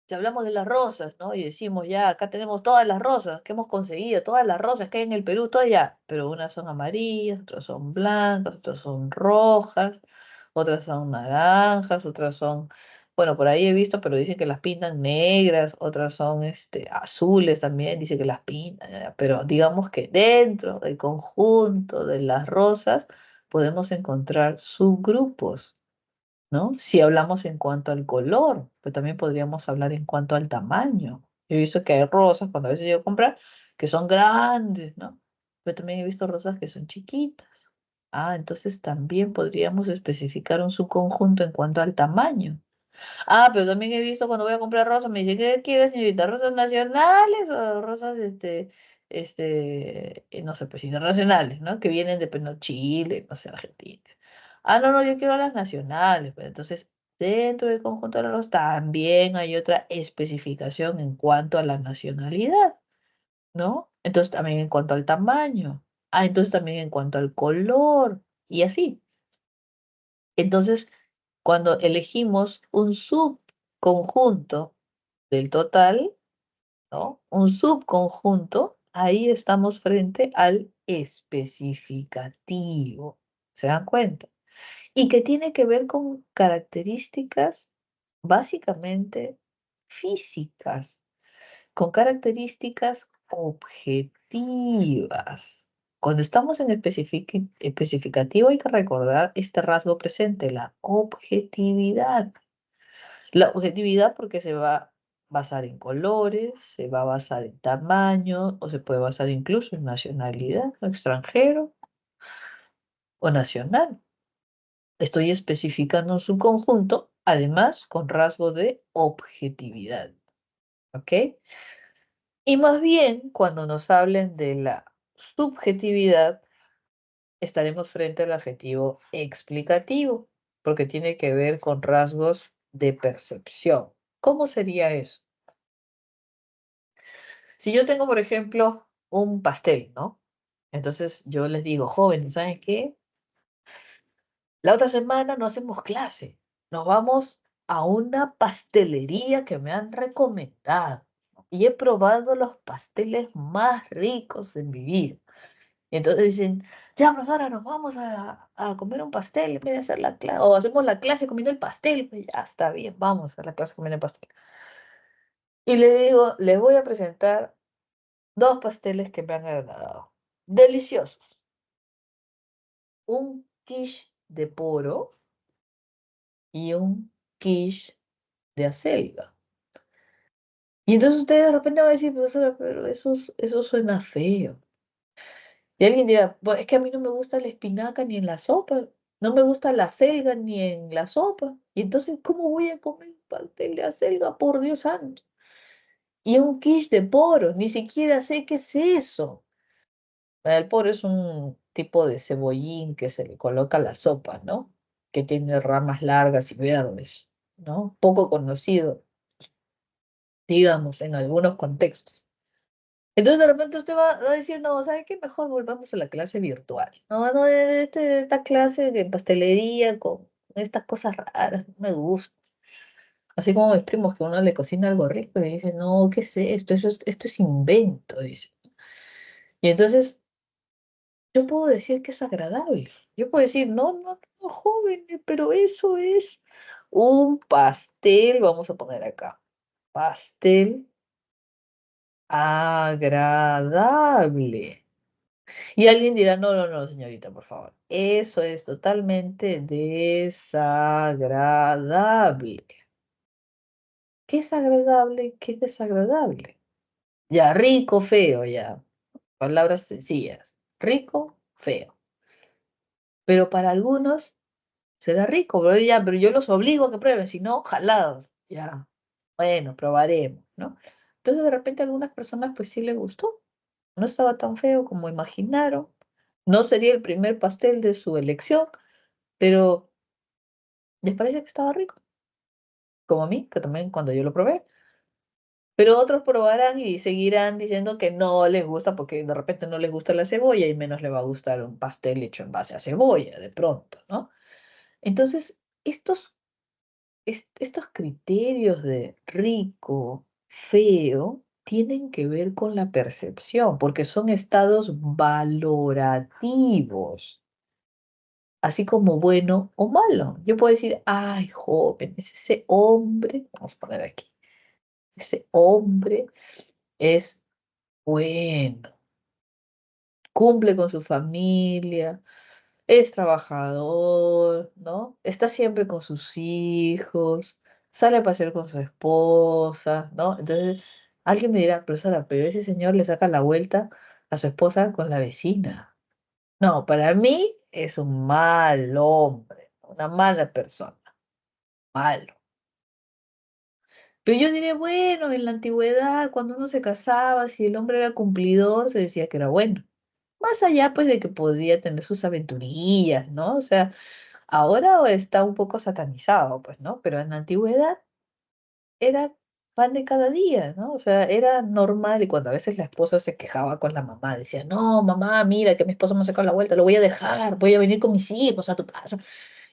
Si hablamos de las rosas, ¿no? Y decimos, ya, acá tenemos todas las rosas que hemos conseguido, todas las rosas que hay en el Perú, todas ya, pero unas son amarillas, otras son blancas, otras son rojas, otras son naranjas, otras son, bueno, por ahí he visto, pero dicen que las pintan negras, otras son azules también, dice que las pintan, ya, pero digamos que dentro del conjunto de las rosas podemos encontrar subgrupos, ¿no? Si hablamos en cuanto al color, pues también podríamos hablar en cuanto al tamaño. Yo he visto que hay rosas, cuando a veces yo comprar, que son grandes, ¿no? Pero también he visto rosas que son chiquitas. Ah, entonces también podríamos especificar un subconjunto en cuanto al tamaño. Ah, pero también he visto cuando voy a comprar rosas, me dicen, ¿qué quiere, señorita? ¿Rosas nacionales o rosas, no sé, pues internacionales, ¿no? Que vienen de, pues, no, Chile, no sé, Argentina. Ah, no, no, yo quiero las nacionales. Pues entonces, dentro del conjunto de las rosas también hay otra especificación en cuanto a la nacionalidad, ¿no? Entonces, también en cuanto al tamaño. Ah, entonces también en cuanto al color, y así. Entonces, cuando elegimos un subconjunto del total, ¿no? Un subconjunto, ahí estamos frente al especificativo. ¿Se dan cuenta? Y que tiene que ver con características básicamente físicas, con características objetivas. Cuando estamos en especificativo hay que recordar este rasgo presente, la objetividad. La objetividad porque se va basar en colores, se va a basar en tamaño, o se puede basar incluso en nacionalidad, extranjero o nacional. Estoy especificando en su conjunto, además con rasgo de objetividad. ¿Ok? Y más bien, cuando nos hablen de la subjetividad, estaremos frente al adjetivo explicativo, porque tiene que ver con rasgos de percepción. ¿Cómo sería eso? Si yo tengo, por ejemplo, un pastel, ¿no? Entonces yo les digo, jóvenes, ¿saben qué? La otra semana no hacemos clase. Nos vamos a una pastelería que me han recomendado. Y he probado los pasteles más ricos de mi vida. Y entonces dicen, ya, profesora, nos vamos a comer un pastel en vez de hacer la clase. O hacemos la clase comiendo el pastel. Pues ya está bien, vamos a la clase comiendo el pastel. Y le digo, les voy a presentar dos pasteles que me han agradado. Deliciosos. Un quiche de poro y un quiche de acelga. Y entonces ustedes de repente van a decir, profesora, pero eso suena feo. Y alguien dirá, "Bueno, es que a mí no me gusta la espinaca ni en la sopa, no me gusta la acelga ni en la sopa. Y entonces, ¿cómo voy a comer pastel de acelga? Por Dios santo. Y un quiche de poro, ni siquiera sé qué es eso. El poro es un tipo de cebollín que se le coloca a la sopa, ¿no? Que tiene ramas largas y verdes, ¿no? Poco conocido, digamos, en algunos contextos. Entonces de repente usted va a decir, no, ¿sabe qué? Mejor volvamos a la clase virtual. No, no, esta clase de pastelería con estas cosas raras, no me gusta. Así como mis primos que uno le cocina algo rico y dice, no, ¿qué es esto? Esto es invento, dice. Y entonces yo puedo decir que es agradable. Yo puedo decir, no, no, no, jóvenes, pero eso es un pastel, vamos a poner acá, pastel agradable. Y alguien dirá, no, no, no, señorita, por favor. Eso es totalmente desagradable. ¿Qué es agradable? ¿Qué es desagradable? Ya, rico, feo, ya. Palabras sencillas. Rico, feo. Pero para algunos será rico, pero yo los obligo a que prueben, si no, jalados. Ya. Bueno, probaremos, ¿no? Entonces de repente a algunas personas pues sí les gustó. No estaba tan feo como imaginaron. No sería el primer pastel de su elección, pero les parece que estaba rico, como a mí, que también cuando yo lo probé. Pero otros probarán y seguirán diciendo que no les gusta porque de repente no les gusta la cebolla y menos le va a gustar un pastel hecho en base a cebolla, de pronto, ¿no? Entonces, estos criterios de rico, feo, tienen que ver con la percepción, porque son estados valorativos, así como bueno o malo. Yo puedo decir, ay, jóvenes, ese hombre, vamos a poner aquí, ese hombre es bueno, cumple con su familia, es trabajador, ¿no? Está siempre con sus hijos, sale a pasear con su esposa, ¿no? Entonces, alguien me dirá, profesora, pero ese señor le saca la vuelta a su esposa con la vecina. No, para mí es un mal hombre, una mala persona, malo. Pero yo diré, bueno, en la antigüedad, cuando uno se casaba, si el hombre era cumplidor, se decía que era bueno. Más allá, pues, de que podía tener sus aventurillas, ¿no? O sea, ahora está un poco satanizado, pues, ¿no? Pero en la antigüedad era pan de cada día, ¿no? O sea, era normal y cuando a veces la esposa se quejaba con la mamá, decía, no, mamá, mira que mi esposo me ha sacado la vuelta, lo voy a dejar, voy a venir con mis hijos a tu casa.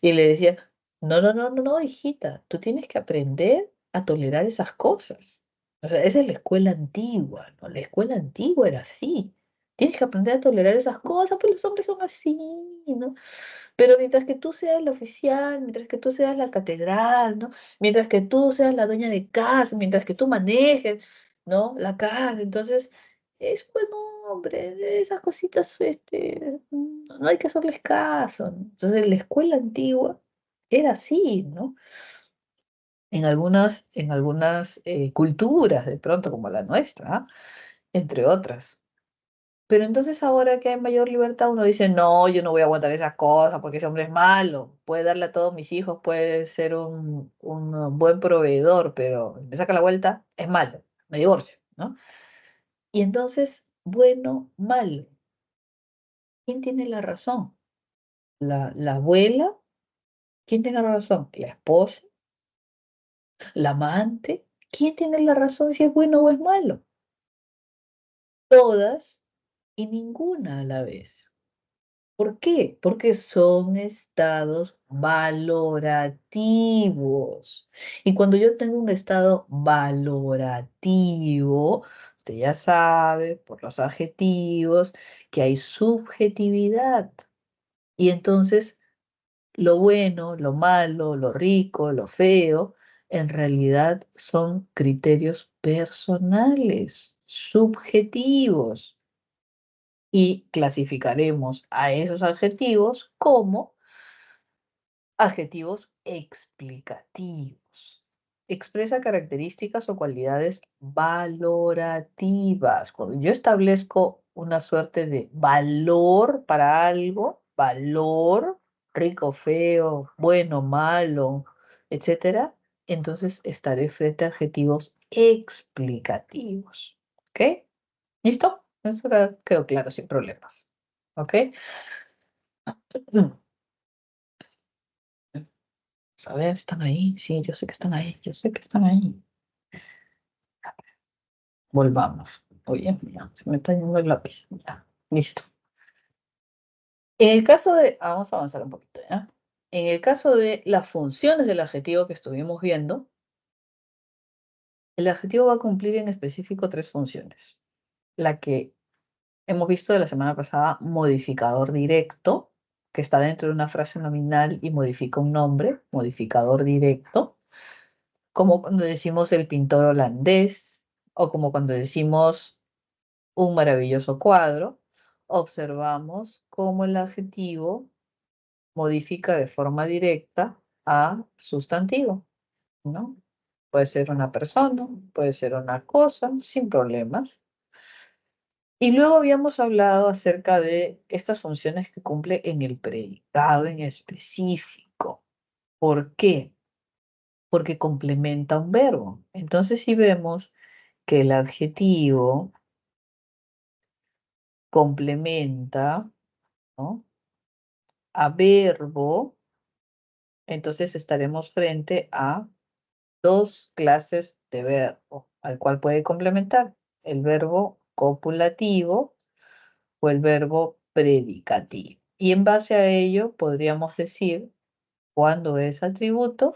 Y le decía, no, no, no, no, no, hijita, tú tienes que aprender a tolerar esas cosas. O sea, esa es la escuela antigua, ¿no? La escuela antigua era así. Tienes que aprender a tolerar esas cosas, pues los hombres son así, ¿no? Pero mientras que tú seas el oficial, mientras que tú seas la catedral, ¿no? Mientras que tú seas la dueña de casa, mientras que tú manejes, ¿no? La casa, entonces es buen hombre, esas cositas, no hay que hacerles caso, ¿no? Entonces la escuela antigua era así, ¿no? en algunas culturas, de pronto, como la nuestra, ¿ah? Entre otras. Pero entonces ahora que hay mayor libertad, uno dice, no, yo no voy a aguantar esas cosas porque ese hombre es malo. Puede darle a todos mis hijos, puede ser un buen proveedor, pero me saca la vuelta, es malo, me divorcio, ¿no? Y entonces, bueno, malo. ¿Quién tiene la razón? ¿La abuela? ¿Quién tiene la razón? ¿La esposa? ¿La amante? ¿Quién tiene la razón si es bueno o es malo? Todas y ninguna a la vez. ¿Por qué? Porque son estados valorativos. Y cuando yo tengo un estado valorativo, usted ya sabe por los adjetivos que hay subjetividad. Y entonces lo bueno, lo malo, lo rico, lo feo, en realidad son criterios personales, subjetivos. Y clasificaremos a esos adjetivos como adjetivos explicativos. Expresa características o cualidades valorativas. Cuando yo establezco una suerte de valor para algo, valor, rico, feo, bueno, malo, etcétera, entonces estaré frente a adjetivos explicativos. ¿Ok? ¿Listo? Eso quedó claro sin problemas. ¿Ok? A ver, están ahí. Sí, yo sé que están ahí. Yo sé que están ahí. Volvamos. Oye, mira, se me está yendo el lápiz. Ya, listo. En el caso de, vamos a avanzar un poquito, ¿ya? En el caso de las funciones del adjetivo que estuvimos viendo, el adjetivo va a cumplir en específico tres funciones. La que hemos visto de la semana pasada, modificador directo, que está dentro de una frase nominal y modifica un nombre, modificador directo, como cuando decimos el pintor holandés, o como cuando decimos un maravilloso cuadro, observamos cómo el adjetivo modifica de forma directa a sustantivo, ¿no? Puede ser una persona, puede ser una cosa, sin problemas. Y luego habíamos hablado acerca de estas funciones que cumple en el predicado en específico. ¿Por qué? Porque complementa un verbo. Entonces, si vemos que el adjetivo complementa, ¿no?, a verbo, entonces estaremos frente a dos clases de verbo, al cual puede complementar el verbo copulativo o el verbo predicativo. Y en base a ello podríamos decir cuándo es atributo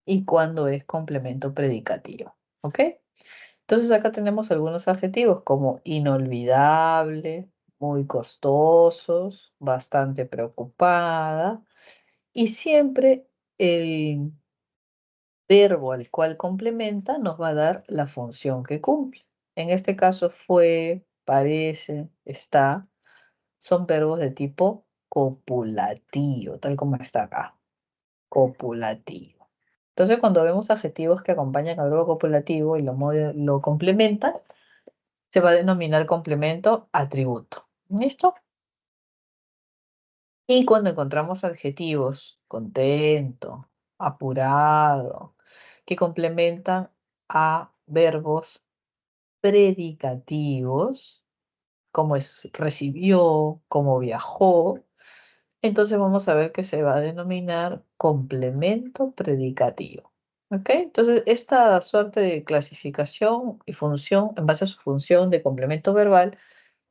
y cuándo es complemento predicativo. ¿Ok? Entonces acá tenemos algunos adjetivos como inolvidable, muy costosos, bastante preocupada, y siempre el verbo al cual complementa nos va a dar la función que cumple. En este caso fue, parece, está, son verbos de tipo copulativo, tal como está acá, copulativo. Entonces, cuando vemos adjetivos que acompañan al verbo copulativo y lo complementan, se va a denominar complemento atributo. ¿Listo? Y cuando encontramos adjetivos contento, apurado, que complementan a verbos predicativos, como es recibió, como viajó, entonces vamos a ver que se va a denominar complemento predicativo. ¿Ok? Entonces, esta suerte de clasificación y función, en base a su función de complemento verbal,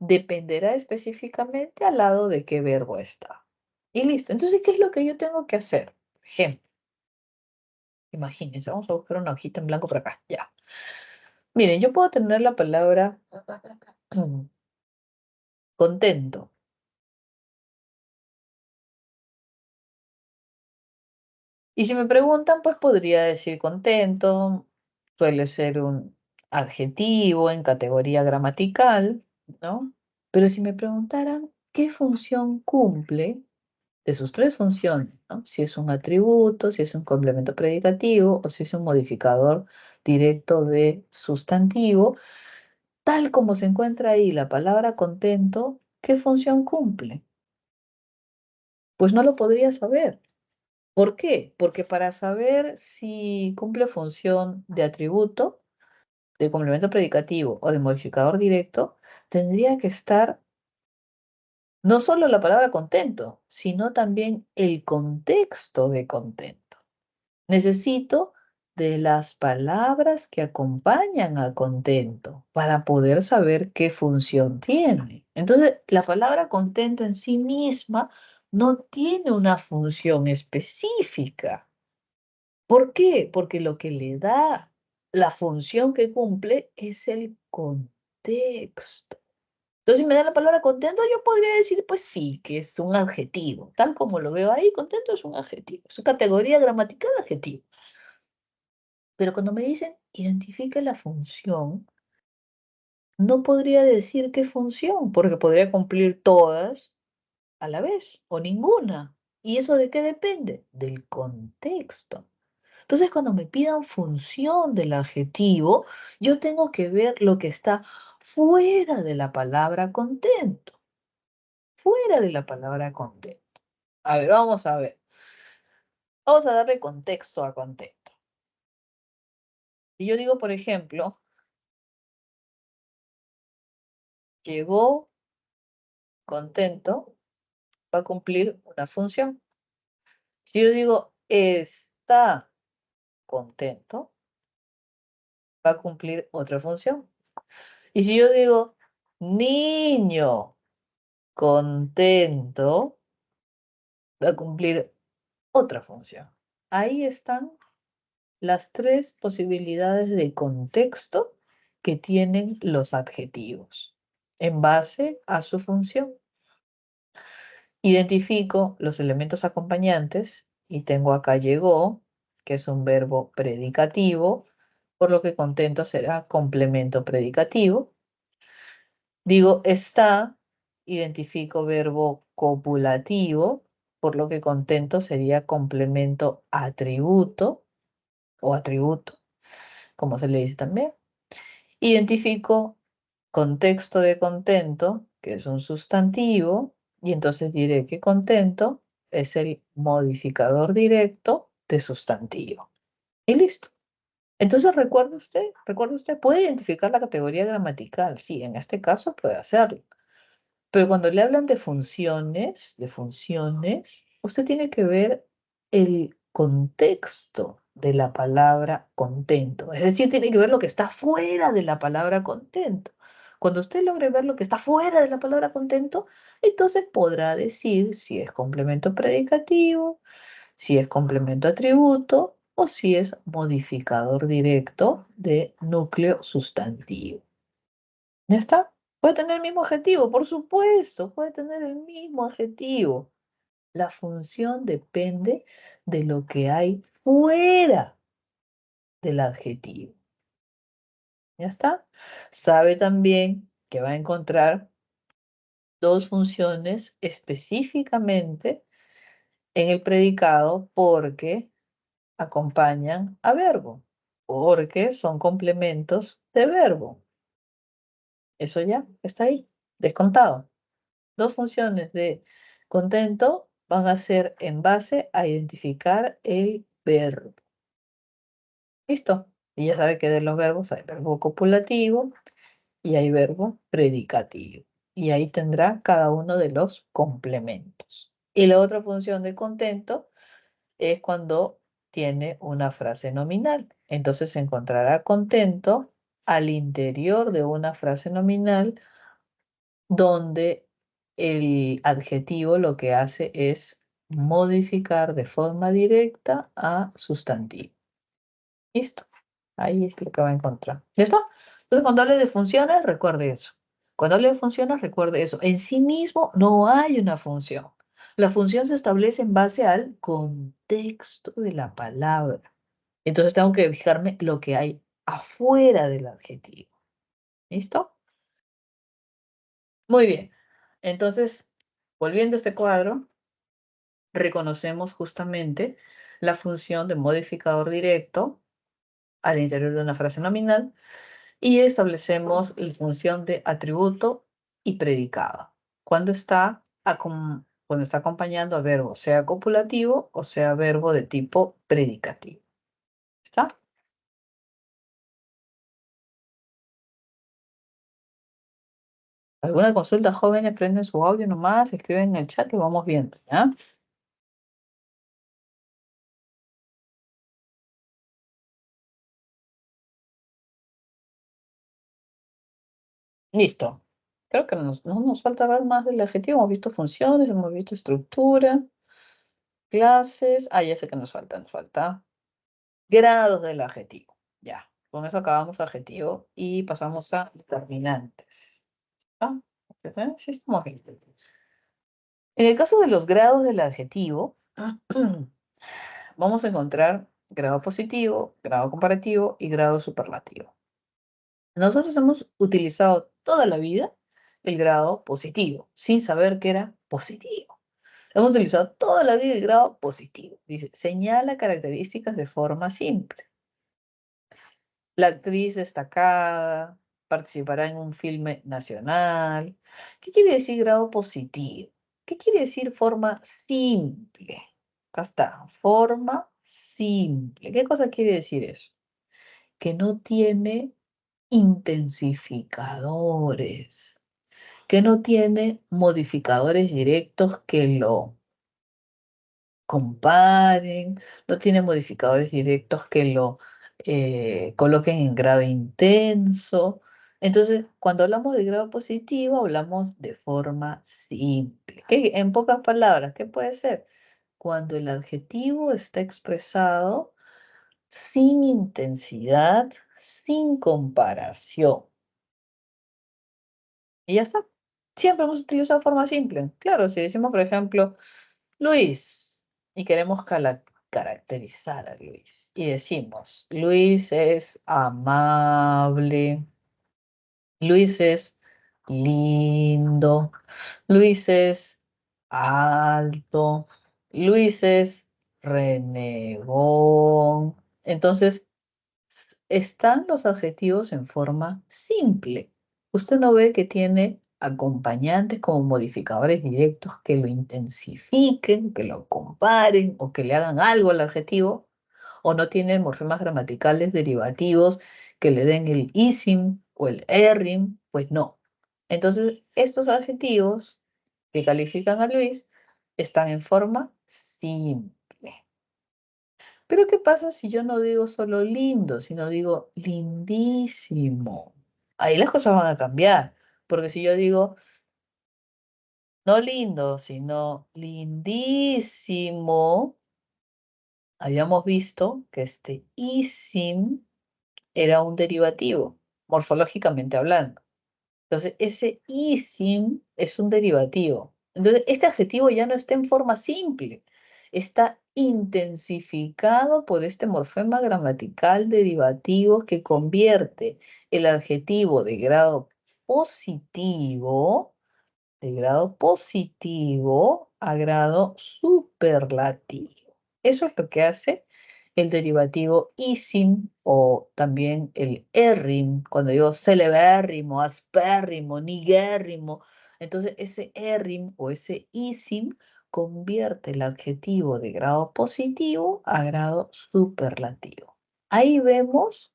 dependerá específicamente al lado de qué verbo está. Y listo. Entonces, ¿qué es lo que yo tengo que hacer? Por ejemplo, imagínense, vamos a buscar una hojita en blanco por acá. Ya. Miren, yo puedo tener la palabra contento. Y si me preguntan, pues podría decir contento. Suele ser un adjetivo en categoría gramatical, ¿no? Pero si me preguntaran qué función cumple, de sus tres funciones, ¿no? Si es un atributo, si es un complemento predicativo o si es un modificador directo de sustantivo, tal como se encuentra ahí la palabra contento, ¿qué función cumple? Pues no lo podría saber. ¿Por qué? Porque para saber si cumple función de atributo, de complemento predicativo o de modificador directo, tendría que estar no solo la palabra contento, sino también el contexto de contento. Necesito de las palabras que acompañan a contento para poder saber qué función tiene. Entonces, la palabra contento en sí misma no tiene una función específica. ¿Por qué? Porque lo que le da la función que cumple es el contexto. Entonces, si me da la palabra contento, yo podría decir, pues sí, que es un adjetivo. Tal como lo veo ahí, contento es un adjetivo. Es una categoría gramatical adjetivo. Pero cuando me dicen identifique la función, no podría decir qué función, porque podría cumplir todas a la vez o ninguna. ¿Y eso de qué depende? Del contexto. Entonces, cuando me pidan función del adjetivo, yo tengo que ver lo que está fuera de la palabra contento. Fuera de la palabra contento. A ver, vamos a ver. Vamos a darle contexto a contento. Si yo digo, por ejemplo, llegó contento, va a cumplir una función. Si yo digo está contento, va a cumplir otra función. Y si yo digo niño contento, va a cumplir otra función. Ahí están las tres posibilidades de contexto que tienen los adjetivos en base a su función. Identifico los elementos acompañantes y tengo acá llegó, que es un verbo predicativo, por lo que contento será complemento predicativo. Digo está, identifico verbo copulativo, por lo que contento sería complemento atributo o atributo, como se le dice también. Identifico contexto de contento, que es un sustantivo, y entonces diré que contento es el modificador directo de sustantivo. Y listo. Entonces, recuerda usted, puede identificar la categoría gramatical. Sí, en este caso puede hacerlo. Pero cuando le hablan de funciones, usted tiene que ver el contexto de la palabra contento. Es decir, tiene que ver lo que está fuera de la palabra contento. Cuando usted logre ver lo que está fuera de la palabra contento, entonces podrá decir si es complemento predicativo, si es complemento atributo o si es modificador directo de núcleo sustantivo. ¿Ya está? Puede tener el mismo adjetivo, por supuesto, puede tener el mismo adjetivo. La función depende de lo que hay fuera del adjetivo. ¿Ya está? Sabe también que va a encontrar dos funciones específicamente en el predicado porque acompañan a verbo, porque son complementos de verbo. Eso ya está ahí, descontado. Dos funciones de contento van a ser en base a identificar el verbo. ¿Listo? Y ya sabe que de los verbos hay verbo copulativo y hay verbo predicativo. Y ahí tendrá cada uno de los complementos. Y la otra función de contento es cuando tiene una frase nominal. Entonces se encontrará contento al interior de una frase nominal donde el adjetivo lo que hace es modificar de forma directa a sustantivo. ¿Listo? Ahí es lo que va a encontrar. ¿Listo? Entonces, cuando hable de funciones, recuerde eso. Cuando hable de funciones, recuerde eso. En sí mismo no hay una función. La función se establece en base al contexto de la palabra. Entonces tengo que fijarme lo que hay afuera del adjetivo. ¿Listo? Muy bien. Entonces, volviendo a este cuadro, reconocemos justamente la función de modificador directo al interior de una frase nominal y establecemos la función de atributo y predicado. Cuando está acompañando a verbo, sea copulativo o sea verbo de tipo predicativo. ¿Está? ¿Alguna consulta, jóvenes? Prenden su audio nomás, escriben en el chat y vamos viendo, ¿ya? Listo. Creo que no nos falta ver más del adjetivo. Hemos visto funciones, hemos visto estructura, clases. Ah, ya sé que nos falta grados del adjetivo. Ya, con eso acabamos adjetivo y pasamos a determinantes. ¿Ah? Sí, estamos bien. En el caso de los grados del adjetivo, vamos a encontrar grado positivo, grado comparativo y grado superlativo. Nosotros hemos utilizado toda la vida el grado positivo, sin saber que era positivo. Hemos utilizado toda la vida el grado positivo. Dice, señala características de forma simple. La actriz destacada participará en un filme nacional. ¿Qué quiere decir grado positivo? ¿Qué quiere decir forma simple? Acá está, forma simple. ¿Qué cosa quiere decir eso? Que no tiene intensificadores, que no tiene modificadores directos que lo comparen, no tiene modificadores directos que lo coloquen en grado intenso. Entonces, cuando hablamos de grado positivo, hablamos de forma simple. En pocas palabras, ¿qué puede ser? Cuando el adjetivo está expresado sin intensidad, sin comparación. Y ya está. Siempre hemos utilizado forma simple. Claro, si decimos, por ejemplo, Luis, y queremos caracterizar a Luis, y decimos, Luis es amable, Luis es lindo, Luis es alto, Luis es renegón. Entonces, están los adjetivos en forma simple. Usted no ve que tiene acompañantes como modificadores directos que lo intensifiquen, que lo comparen o que le hagan algo al adjetivo, o no tiene morfemas gramaticales derivativos que le den el isim o el errim, pues no. Entonces, estos adjetivos que califican a Luis están en forma simple. Pero ¿qué pasa si yo no digo solo lindo, sino digo lindísimo? Ahí las cosas van a cambiar, porque si yo digo no lindo, sino lindísimo, habíamos visto que este isim era un derivativo, morfológicamente hablando. Entonces, ese isim es un derivativo. Entonces, este adjetivo ya no está en forma simple, está intensificado por este morfema gramatical derivativo que convierte el adjetivo de grado positivo a grado superlativo. Eso es lo que hace el derivativo isim o también el érrim, cuando digo celebérrimo, aspérrimo, niguérrimo. Entonces ese érrim o ese isim convierte el adjetivo de grado positivo a grado superlativo. Ahí vemos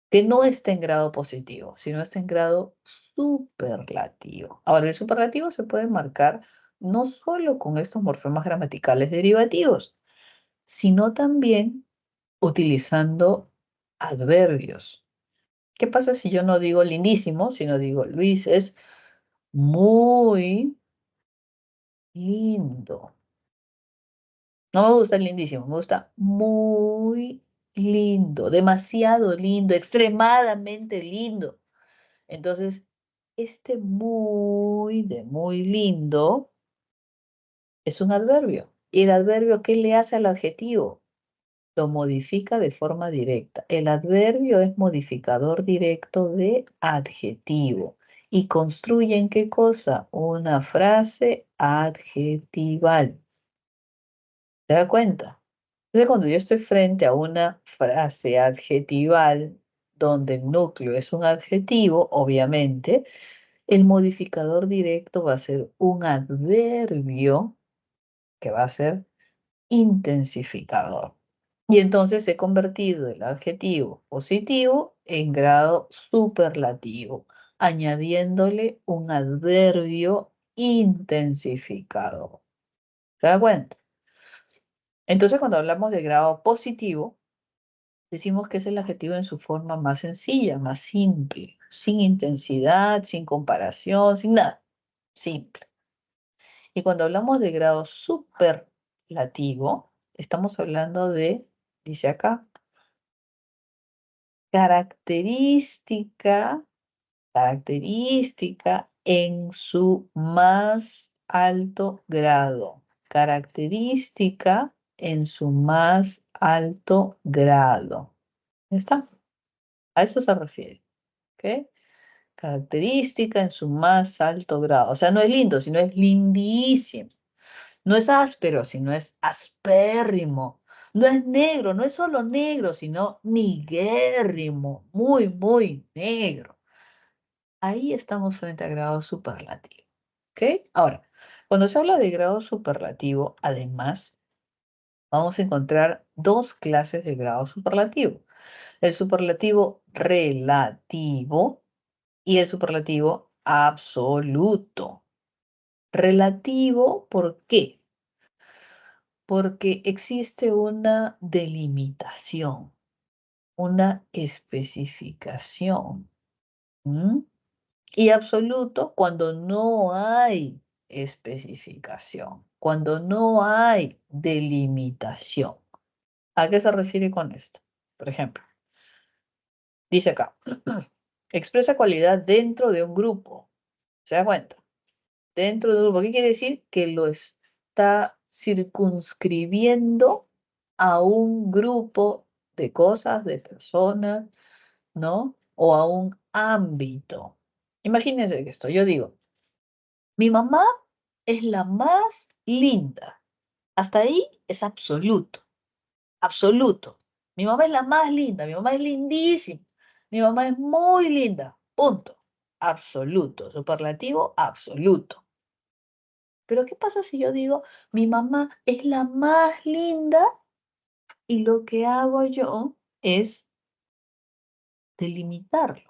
que no está en grado positivo, sino está en grado superlativo. Ahora, el superlativo se puede marcar no solo con estos morfemas gramaticales derivativos, sino también utilizando adverbios. ¿Qué pasa si yo no digo lindísimo, sino digo Luis es muy lindo? No me gusta el lindísimo, me gusta muy lindo, demasiado lindo, extremadamente lindo. Entonces, este muy de muy lindo es un adverbio. ¿Y el adverbio qué le hace al adjetivo? Lo modifica de forma directa. El adverbio es modificador directo de adjetivo. ¿Y construye en qué cosa? Una frase adjetival. ¿Se da cuenta? Entonces, cuando yo estoy frente a una frase adjetival donde el núcleo es un adjetivo, obviamente, el modificador directo va a ser un adverbio que va a ser intensificador. Y entonces he convertido el adjetivo positivo en grado superlativo, añadiéndole un adverbio intensificador. ¿Se da cuenta? Entonces, cuando hablamos de grado positivo, decimos que es el adjetivo en su forma más sencilla, más simple, sin intensidad, sin comparación, sin nada. Simple. Y cuando hablamos de grado superlativo, estamos hablando de, dice acá, característica, característica en su más alto grado. Característica en su más alto grado. ¿Ya está? A eso se refiere. ¿Ok? Característica en su más alto grado. O sea, no es lindo, sino es lindísimo. No es áspero, sino es aspérrimo. No es negro, no es solo negro, sino niguérrimo, muy, muy negro. Ahí estamos frente a grado superlativo. ¿Ok? Ahora, cuando se habla de grado superlativo, además, vamos a encontrar dos clases de grado superlativo. El superlativo relativo y el superlativo absoluto. Relativo, ¿por qué? Porque existe una delimitación, una especificación. ¿M? Y absoluto cuando no hay especificación, cuando no hay delimitación. ¿A qué se refiere con esto? Por ejemplo, dice acá, expresa cualidad dentro de un grupo. ¿Se da cuenta? Dentro de un grupo. ¿Qué quiere decir? Que lo está circunscribiendo a un grupo de cosas, de personas, ¿no? O a un ámbito. Imagínense que esto, yo digo, mi mamá es la más linda. Hasta ahí es absoluto, absoluto. Mi mamá es la más linda, mi mamá es lindísima, mi mamá es muy linda, punto. Absoluto, superlativo, absoluto. Pero ¿qué pasa si yo digo, mi mamá es la más linda y lo que hago yo es delimitarlo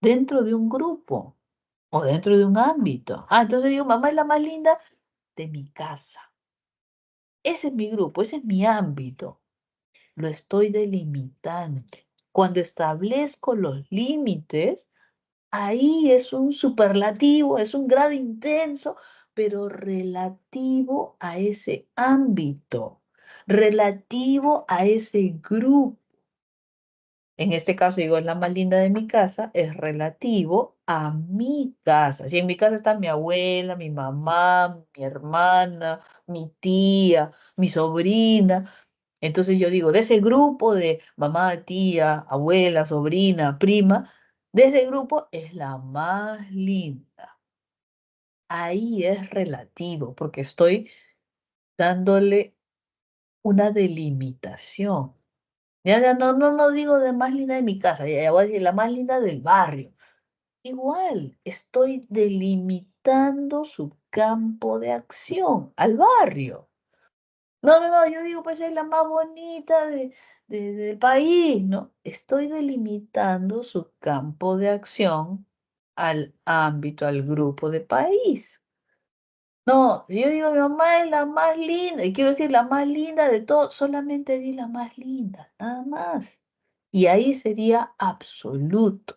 dentro de un grupo o dentro de un ámbito? Ah, entonces digo, mamá es la más linda de mi casa. Ese es mi grupo, ese es mi ámbito. Lo estoy delimitando. Cuando establezco los límites, ahí es un superlativo, es un grado intenso, pero relativo a ese ámbito, relativo a ese grupo. En este caso, digo, es la más linda de mi casa, es relativo a mi casa. Si en mi casa está mi abuela, mi mamá, mi hermana, mi tía, mi sobrina, entonces yo digo, de ese grupo de mamá, tía, abuela, sobrina, prima, de ese grupo es la más linda. Ahí es relativo, porque estoy dándole una delimitación. Ya no digo de más linda de mi casa, ya voy a decir la más linda del barrio. Igual, estoy delimitando su campo de acción al barrio. No, yo digo, pues es la más bonita del país, ¿no? Estoy delimitando su campo de acción al ámbito, al grupo de país. No, si yo digo mi mamá es la más linda, y quiero decir la más linda de todo, solamente di la más linda, nada más. Y ahí sería absoluto.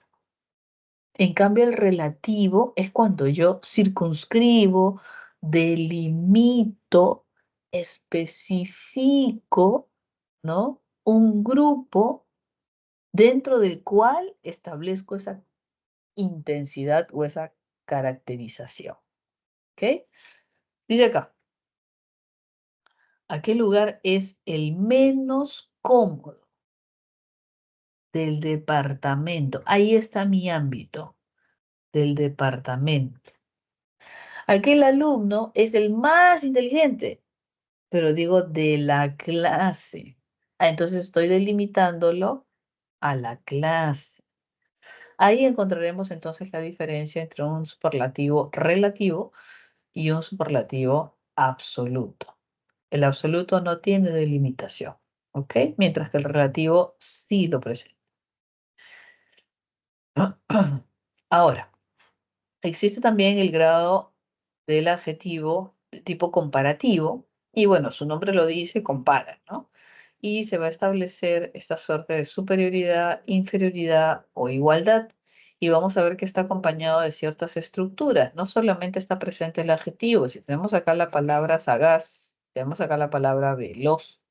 En cambio, el relativo es cuando yo circunscribo, delimito, especifico, ¿no? Un grupo dentro del cual establezco esa intensidad o esa caracterización. ¿Ok? Dice acá, ¿a qué lugar es el menos cómodo del departamento? Ahí está mi ámbito del departamento. Aquel alumno es el más inteligente. pero digo de la clase. Entonces estoy delimitándolo a la clase. Ahí encontraremos entonces la diferencia entre un superlativo relativo y un superlativo absoluto. El absoluto no tiene delimitación, ¿ok? Mientras que el relativo sí lo presenta. Ahora, existe también el grado del adjetivo de tipo comparativo, y bueno, su nombre lo dice, compara, ¿no? Y se va a establecer esta suerte de superioridad, inferioridad o igualdad. Y vamos a ver que está acompañado de ciertas estructuras. No solamente está presente el adjetivo, si tenemos acá la palabra sagaz, tenemos acá la palabra veloz,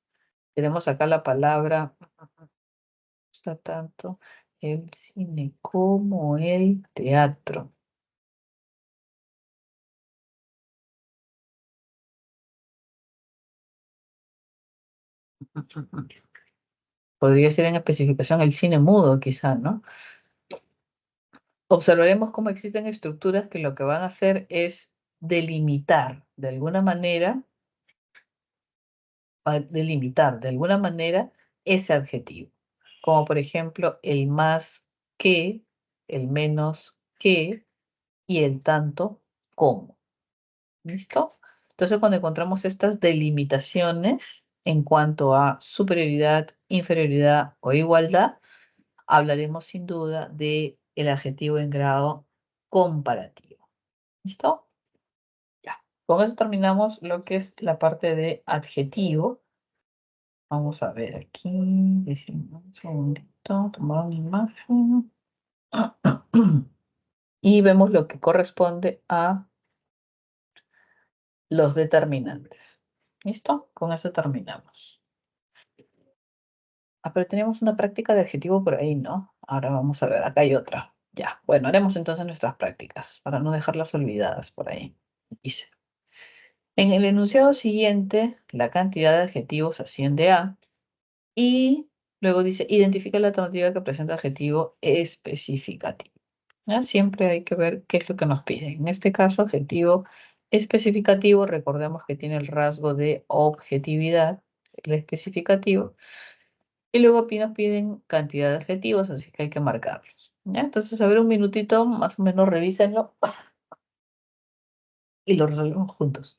tenemos acá la palabra, gusta tanto el cine como el teatro. Podría ser en especificación el cine mudo, quizá, ¿no? Observaremos cómo existen estructuras que lo que van a hacer es delimitar de alguna manera, delimitar de alguna manera ese adjetivo. Como por ejemplo el más que, el menos que y el tanto como. ¿Listo? Entonces, cuando encontramos estas delimitaciones en cuanto a superioridad, inferioridad o igualdad, hablaremos sin duda de el adjetivo en grado comparativo. ¿Listo? Ya. Con eso terminamos lo que es la parte de adjetivo. Vamos a ver aquí. Decimos un segundito, tomar una imagen. Y vemos lo que corresponde a los determinantes. ¿Listo? Con eso terminamos. Ah, pero tenemos una práctica de adjetivo por ahí, ¿no? Ahora vamos a ver, acá hay otra. Ya, bueno, haremos entonces nuestras prácticas para no dejarlas olvidadas por ahí. Dice, en el enunciado siguiente, la cantidad de adjetivos asciende a, y luego dice, identifica la alternativa que presenta adjetivo especificativo. ¿Ya? Siempre hay que ver qué es lo que nos piden. En este caso, adjetivo especificativo, recordemos que tiene el rasgo de objetividad, el especificativo. Y luego aquí nos piden cantidad de adjetivos, así que hay que marcarlos. ¿Ya? Entonces, a ver, un minutito, más o menos revísenlo y lo resolvemos juntos.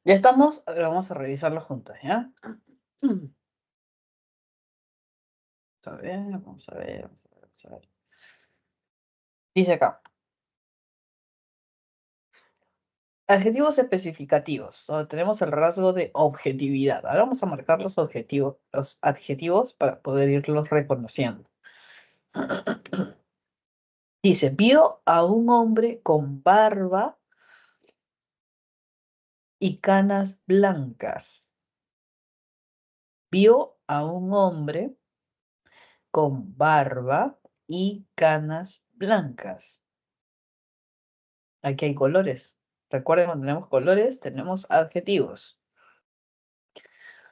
Ya estamos, ahora vamos a revisarlo juntos, ¿ya? Vamos a ver, vamos a ver, vamos a ver, vamos a ver. Dice acá, adjetivos especificativos, donde tenemos el rasgo de objetividad. Ahora vamos a marcar los objetivos, los adjetivos para poder irlos reconociendo. Dice, vio a un hombre con barba y canas blancas. Vio a un hombre con barba y canas blancas. Aquí hay colores. Recuerden, cuando tenemos colores, tenemos adjetivos.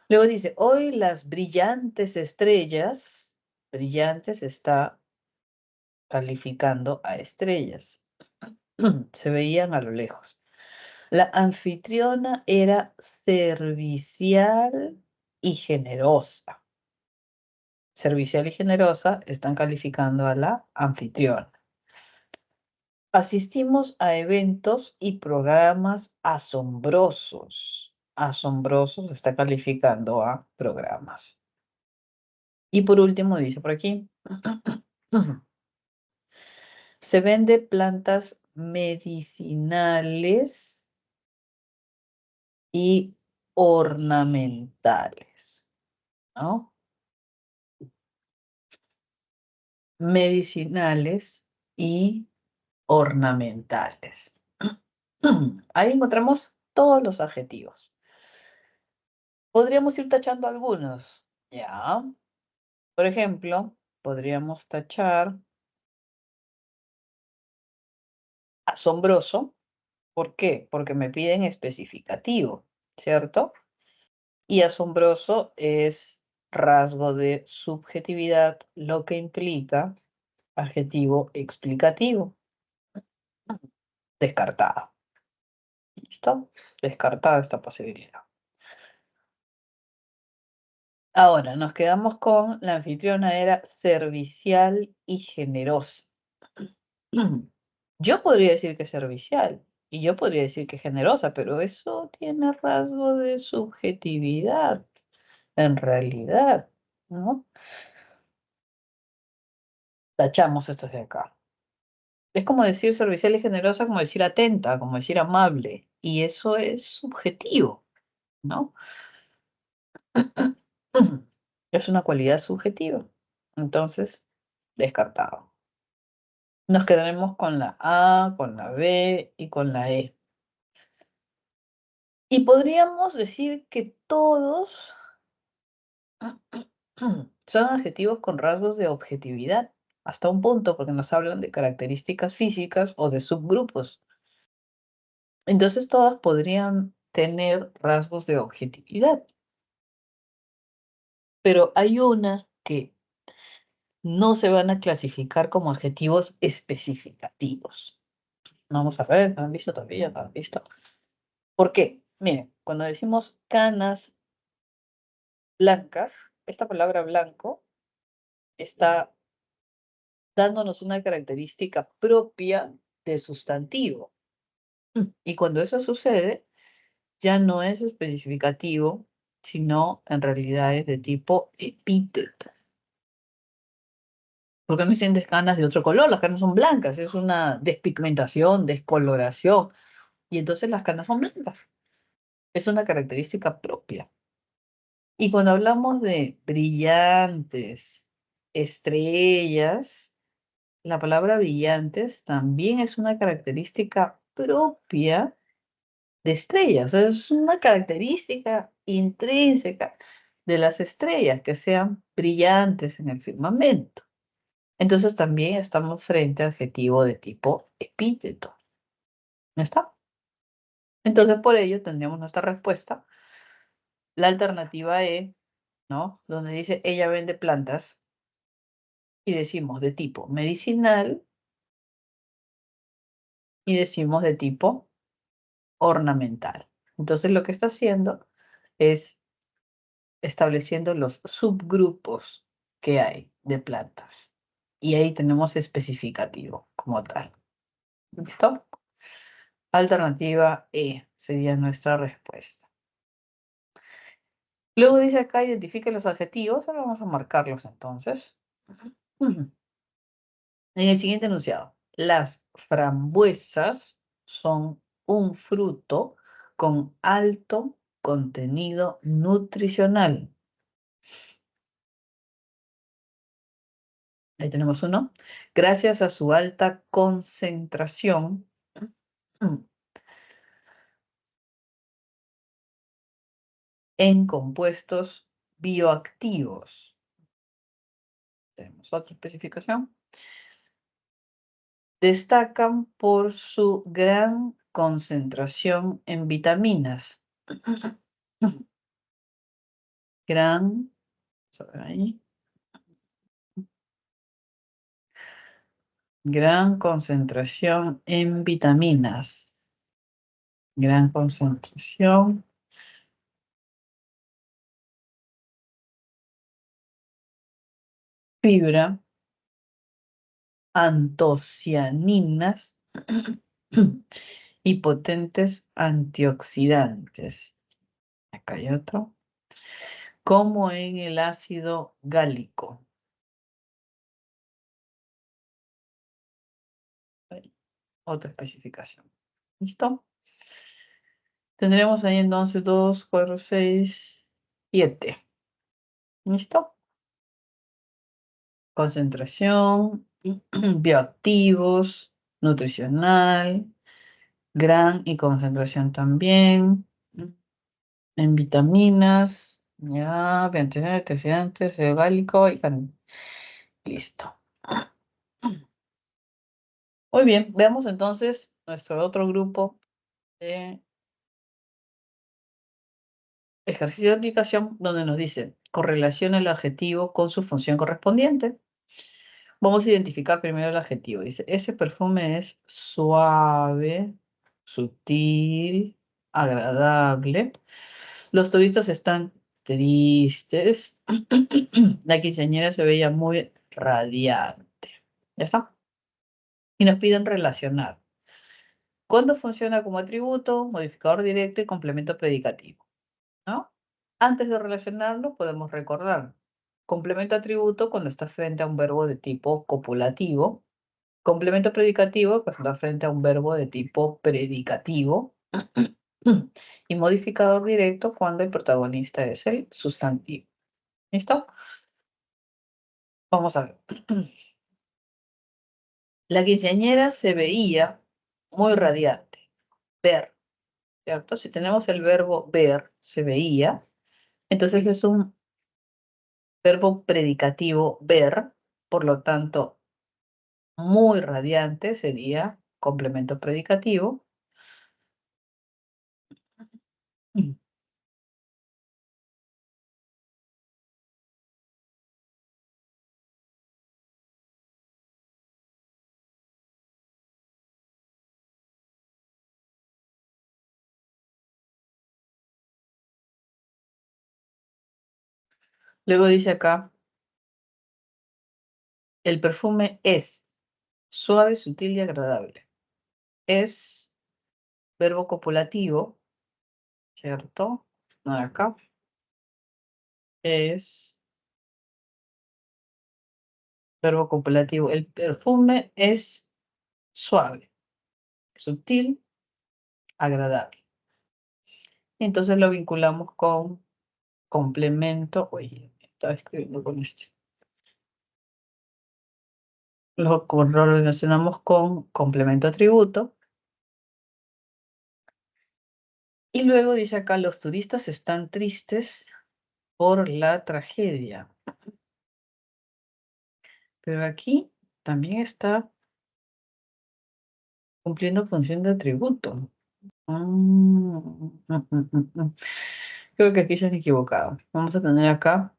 Luego dice, hoy las brillantes estrellas, brillantes está calificando a estrellas. Se veían a lo lejos. La anfitriona era servicial y generosa. Servicial y generosa están calificando a la anfitriona. Asistimos a eventos y programas asombrosos. Asombrosos está calificando a programas. Y por último, dice por aquí, se vende plantas medicinales y ornamentales, ¿no? Medicinales y ornamentales. Ahí encontramos todos los adjetivos. Podríamos ir tachando algunos, ¿ya? Por ejemplo, podríamos tachar asombroso. ¿Por qué? Porque me piden especificativo, ¿cierto? Y asombroso es rasgo de subjetividad, lo que implica adjetivo explicativo. Descartada. ¿Listo? Descartada esta posibilidad. Ahora, nos quedamos con la anfitriona era servicial y generosa. Yo podría decir que servicial y yo podría decir que generosa, pero eso tiene rasgo de subjetividad, en realidad, ¿no? Tachamos estos de acá. Es como decir servicial y generosa, como decir atenta, como decir amable, y eso es subjetivo, ¿no? Es una cualidad subjetiva. Entonces, descartado. Nos quedaremos con la A, con la B y con la E. Y podríamos decir que todos son adjetivos con rasgos de objetividad, hasta un punto, porque nos hablan de características físicas o de subgrupos. Entonces, todas podrían tener rasgos de objetividad, pero hay unas que no se van a clasificar como adjetivos especificativos. Vamos a ver, ¿no han visto todavía? ¿No han visto? ¿Por qué? Miren, cuando decimos canas blancas, esta palabra blanco está dándonos una característica propia de sustantivo. Y cuando eso sucede, ya no es especificativo, sino en realidad es de tipo epíteto. ¿Por qué no sientes canas de otro color? Las canas son blancas, es una despigmentación, descoloración, y entonces las canas son blancas. Es una característica propia. Y cuando hablamos de brillantes, estrellas, la palabra brillantes también es una característica propia de estrellas. Es una característica intrínseca de las estrellas, que sean brillantes en el firmamento. Entonces también estamos frente a adjetivo de tipo epíteto. ¿Ya está? Entonces por ello tendríamos nuestra respuesta. La alternativa E, ¿no? Donde dice ella vende plantas y decimos de tipo medicinal y decimos de tipo ornamental. Entonces lo que está haciendo es estableciendo los subgrupos que hay de plantas. Y ahí tenemos especificativo como tal. ¿Listo? Alternativa E sería nuestra respuesta. Luego dice acá, identifique los adjetivos. Ahora vamos a marcarlos entonces. En el siguiente enunciado, las frambuesas son un fruto con alto contenido nutricional. Ahí tenemos uno. Gracias a su alta concentración en compuestos bioactivos. Tenemos otra especificación. Destacan por su gran concentración en vitaminas. Gran, vamos a ver ahí, gran concentración en vitaminas. Gran concentración. Fibra, antocianinas y potentes antioxidantes. Acá hay otro. Como en el ácido gálico. Ahí, otra especificación. ¿Listo? Tendremos ahí entonces 2, 4, 6, 7. ¿Listo? Concentración, bioactivos, nutricional, gran y concentración también, en vitaminas, ya, antioxidantes, ácido gálico y listo. Muy bien, veamos entonces nuestro otro grupo de ejercicio de aplicación donde nos dice correlaciona el adjetivo con su función correspondiente. Vamos a identificar primero el adjetivo. Dice, ese perfume es suave, sutil, agradable. Los turistas están tristes. La quinceañera se veía muy radiante. ¿Ya está? Y nos piden relacionar. ¿Cuándo funciona como atributo, modificador directo y complemento predicativo? ¿No? Antes de relacionarlo, podemos recordar. Complemento atributo cuando está frente a un verbo de tipo copulativo. Complemento predicativo cuando está frente a un verbo de tipo predicativo. Y modificador directo cuando el protagonista es el sustantivo. ¿Listo? Vamos a ver. La quinceañera se veía muy radiante. Ver, ¿cierto? Si tenemos el verbo ver, se veía, entonces es un verbo predicativo ver, por lo tanto, muy radiante sería complemento predicativo. Luego dice acá, el perfume es suave, sutil y agradable. Es verbo copulativo, ¿cierto? No, acá. Es verbo copulativo. El perfume es suave, sutil, agradable. Entonces lo vinculamos con complemento. Oye, estaba escribiendo con este. Lo relacionamos con complemento atributo. Y luego dice acá, los turistas están tristes por la tragedia. Pero aquí también está cumpliendo función de atributo. Creo que aquí se han equivocado. Vamos a tener acá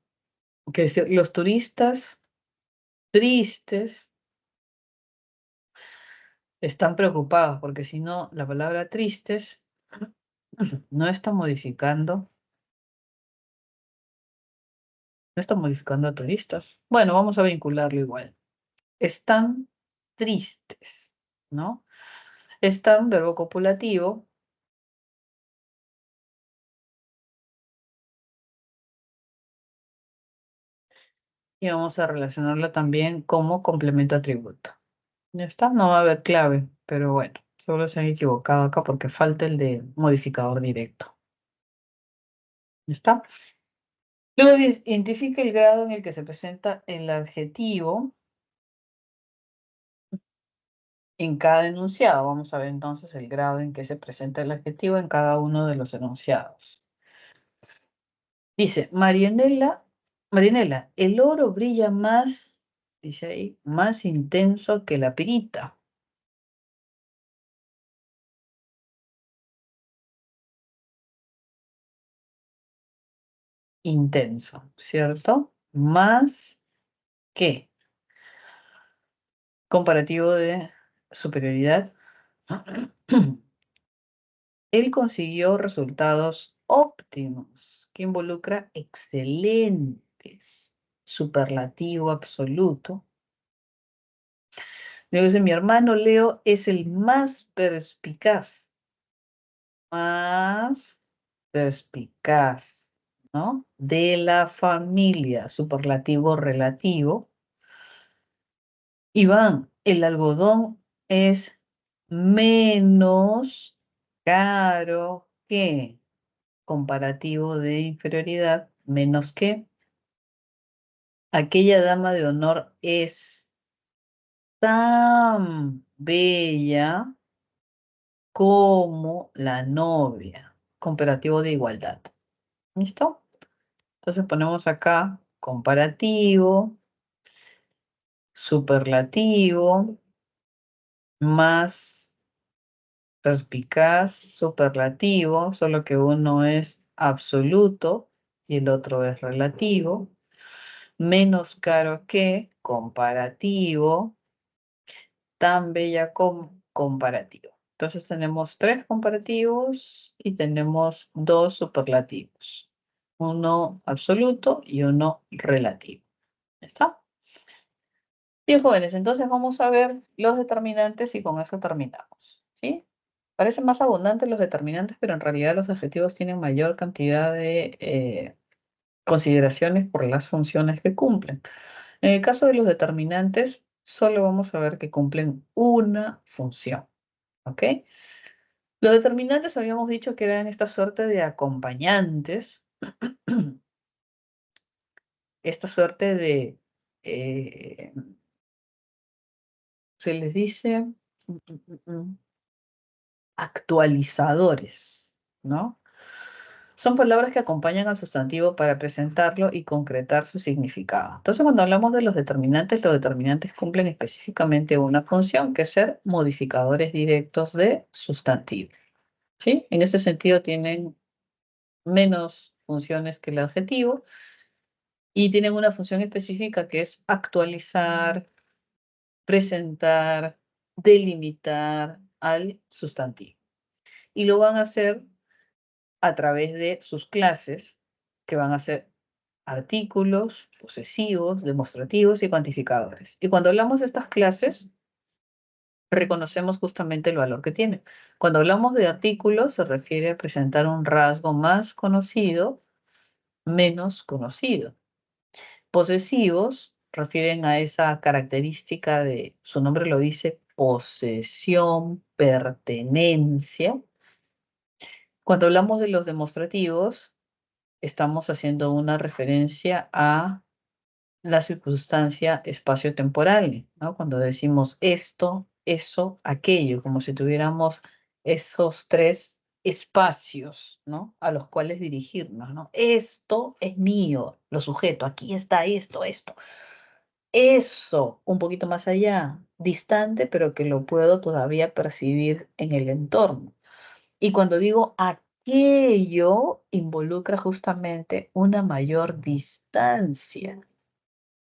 que decir, los turistas tristes están preocupados, porque si no, la palabra tristes no está modificando, no está modificando a turistas. Bueno, vamos a vincularlo igual. Están tristes, ¿no? Están, verbo copulativo, y vamos a relacionarlo también como complemento atributo. Ya está, no va a haber clave, pero bueno, seguro se han equivocado acá porque falta el de modificador directo. ¿Ya está? Luego identifica el grado en el que se presenta el adjetivo en cada enunciado. Vamos a ver entonces el grado en que se presenta el adjetivo en cada uno de los enunciados. Dice, Marianela, el oro brilla más, dice ahí, más intenso que la pirita. Intenso, ¿cierto? Más que comparativo de superioridad. Él consiguió resultados óptimos que involucra excelentes, superlativo absoluto. Luego dice, mi hermano Leo es el más perspicaz, ¿no? De la familia, superlativo relativo. Iván, el algodón es menos caro que, comparativo de inferioridad, menos que. Aquella dama de honor es tan bella como la novia, comparativo de igualdad. ¿Listo? Entonces ponemos acá comparativo, superlativo, más perspicaz, superlativo, solo que uno es absoluto y el otro es relativo, menos caro que comparativo, tan bella como comparativo. Entonces tenemos 3 comparativos y tenemos 2 superlativos, uno absoluto y uno relativo. ¿Ya está? Bien, jóvenes, entonces vamos a ver los determinantes y con eso terminamos, ¿sí? Parecen más abundantes los determinantes, pero en realidad los adjetivos tienen mayor cantidad de consideraciones por las funciones que cumplen. En el caso de los determinantes, solo vamos a ver que cumplen una función, ¿ok? Los determinantes habíamos dicho que eran esta suerte de acompañantes, esta suerte de, eh, se les dice actualizadores, ¿no? Son palabras que acompañan al sustantivo para presentarlo y concretar su significado. Entonces, cuando hablamos de los determinantes cumplen específicamente una función, que es ser modificadores directos de sustantivo, ¿sí? En ese sentido, tienen menos funciones que el adjetivo y tienen una función específica que es actualizar, presentar, delimitar al sustantivo. Y lo van a hacer a través de sus clases, que van a ser artículos, posesivos, demostrativos y cuantificadores. Y cuando hablamos de estas clases, reconocemos justamente el valor que tienen. Cuando hablamos de artículos, se refiere a presentar un rasgo más conocido, menos conocido. Posesivos refieren a esa característica de, su nombre lo dice, posesión, pertenencia. Cuando hablamos de los demostrativos, estamos haciendo una referencia a la circunstancia espacio-temporal, ¿no? Cuando decimos esto, eso, aquello, como si tuviéramos esos 3 espacios, ¿no? A los cuales dirigirnos, ¿no? Esto es mío, lo sujeto, aquí está esto, esto. eso un poquito más allá, distante, pero que lo puedo todavía percibir en el entorno. Y cuando digo aquello, involucra justamente una mayor distancia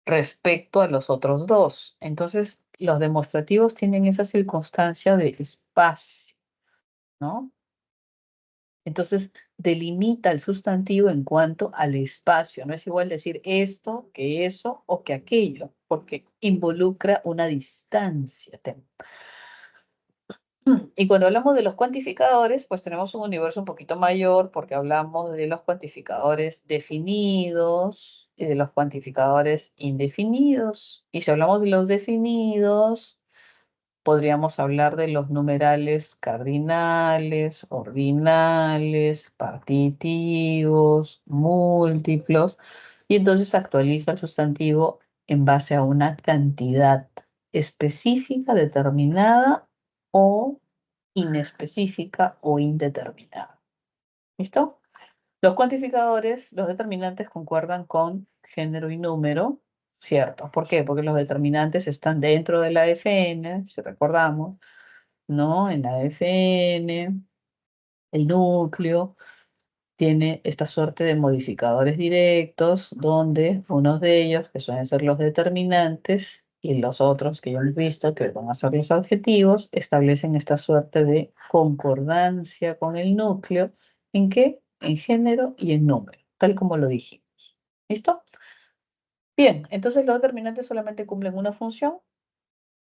respecto a los otros dos. Entonces, los demostrativos tienen esa circunstancia de espacio, ¿no? Entonces, delimita el sustantivo en cuanto al espacio. No es igual decir esto que eso o que aquello, porque involucra una distancia. Y cuando hablamos de los cuantificadores, pues tenemos un universo un poquito mayor porque hablamos de los cuantificadores definidos y de los cuantificadores indefinidos. Y si hablamos de los definidos, podríamos hablar de los numerales cardinales, ordinales, partitivos, múltiplos, y entonces actualiza el sustantivo en base a una cantidad específica, determinada o inespecífica o indeterminada. ¿Listo? Los cuantificadores, los determinantes concuerdan con género y número, ¿cierto? ¿Por qué? Porque los determinantes están dentro de la FN, si recordamos, ¿no? En la FN, el núcleo tiene esta suerte de modificadores directos, donde unos de ellos, que suelen ser los determinantes, y los otros que ya hemos visto, que van a ser los adjetivos, establecen esta suerte de concordancia con el núcleo. ¿En qué? En género y en número, tal como lo dijimos. ¿Listo? Bien, entonces los determinantes solamente cumplen una función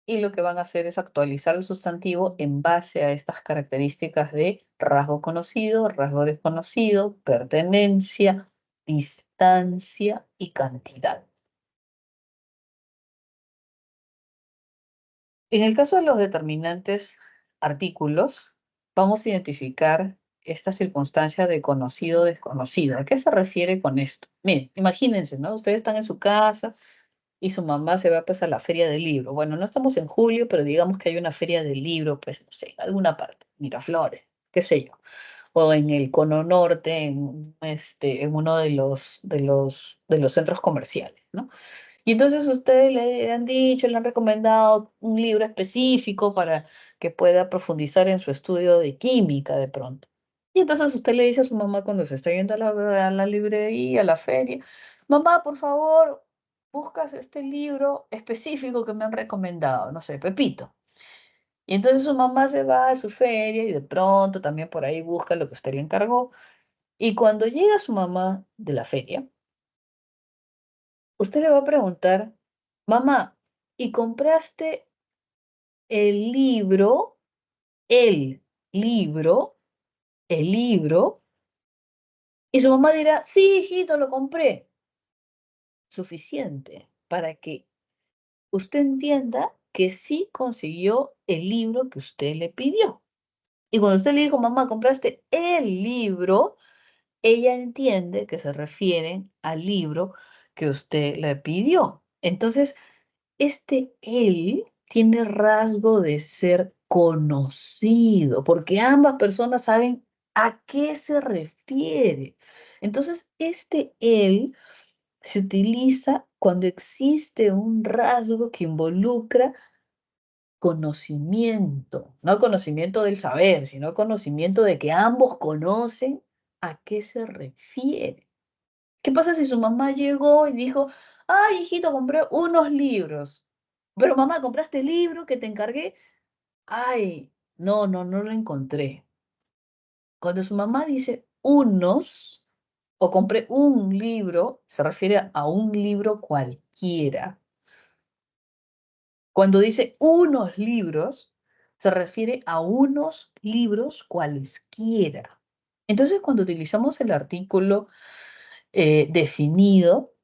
y lo que van a hacer es actualizar el sustantivo en base a estas características de rasgo conocido, rasgo desconocido, pertenencia, distancia y cantidad. En el caso de los determinantes artículos, vamos a identificar esta circunstancia de conocido desconocido. ¿A qué se refiere con esto? Miren, imagínense, ¿no? Ustedes están en su casa y su mamá se va pues a la feria del libro. Bueno, no estamos en julio, pero digamos que hay una feria del libro, pues no sé, en alguna parte, Miraflores, qué sé yo, o en el Cono Norte, en uno de los centros comerciales, ¿no? Y entonces ustedes le han dicho, le han recomendado un libro específico para que pueda profundizar en su estudio de química de pronto. Y entonces usted le dice a su mamá cuando se está yendo a la librería, a la feria, mamá, por favor, buscas este libro específico que me han recomendado, no sé, Pepito. Y entonces su mamá se va a su feria y de pronto también por ahí busca lo que usted le encargó. Y cuando llega su mamá de la feria, usted le va a preguntar, mamá, ¿y compraste el libro, el libro, el libro? Y su mamá dirá, sí, hijito, lo compré. Suficiente para que usted entienda que sí consiguió el libro que usted le pidió. Y cuando usted le dijo, mamá, compraste el libro, ella entiende que se refieren al libro que usted le pidió. Entonces, este él tiene rasgo de ser conocido, porque ambas personas saben a qué se refiere. Entonces, este él se utiliza cuando existe un rasgo que involucra conocimiento, no conocimiento del saber, sino conocimiento de que ambos conocen a qué se refiere. ¿Qué pasa si su mamá llegó y dijo, ay, hijito, compré unos libros? Pero mamá, ¿compraste el libro que te encargué? Ay, no, no, no lo encontré. Cuando su mamá dice unos o compré un libro, se refiere a un libro cualquiera. Cuando dice unos libros, se refiere a unos libros cualesquiera. Entonces, cuando utilizamos el artículo definido,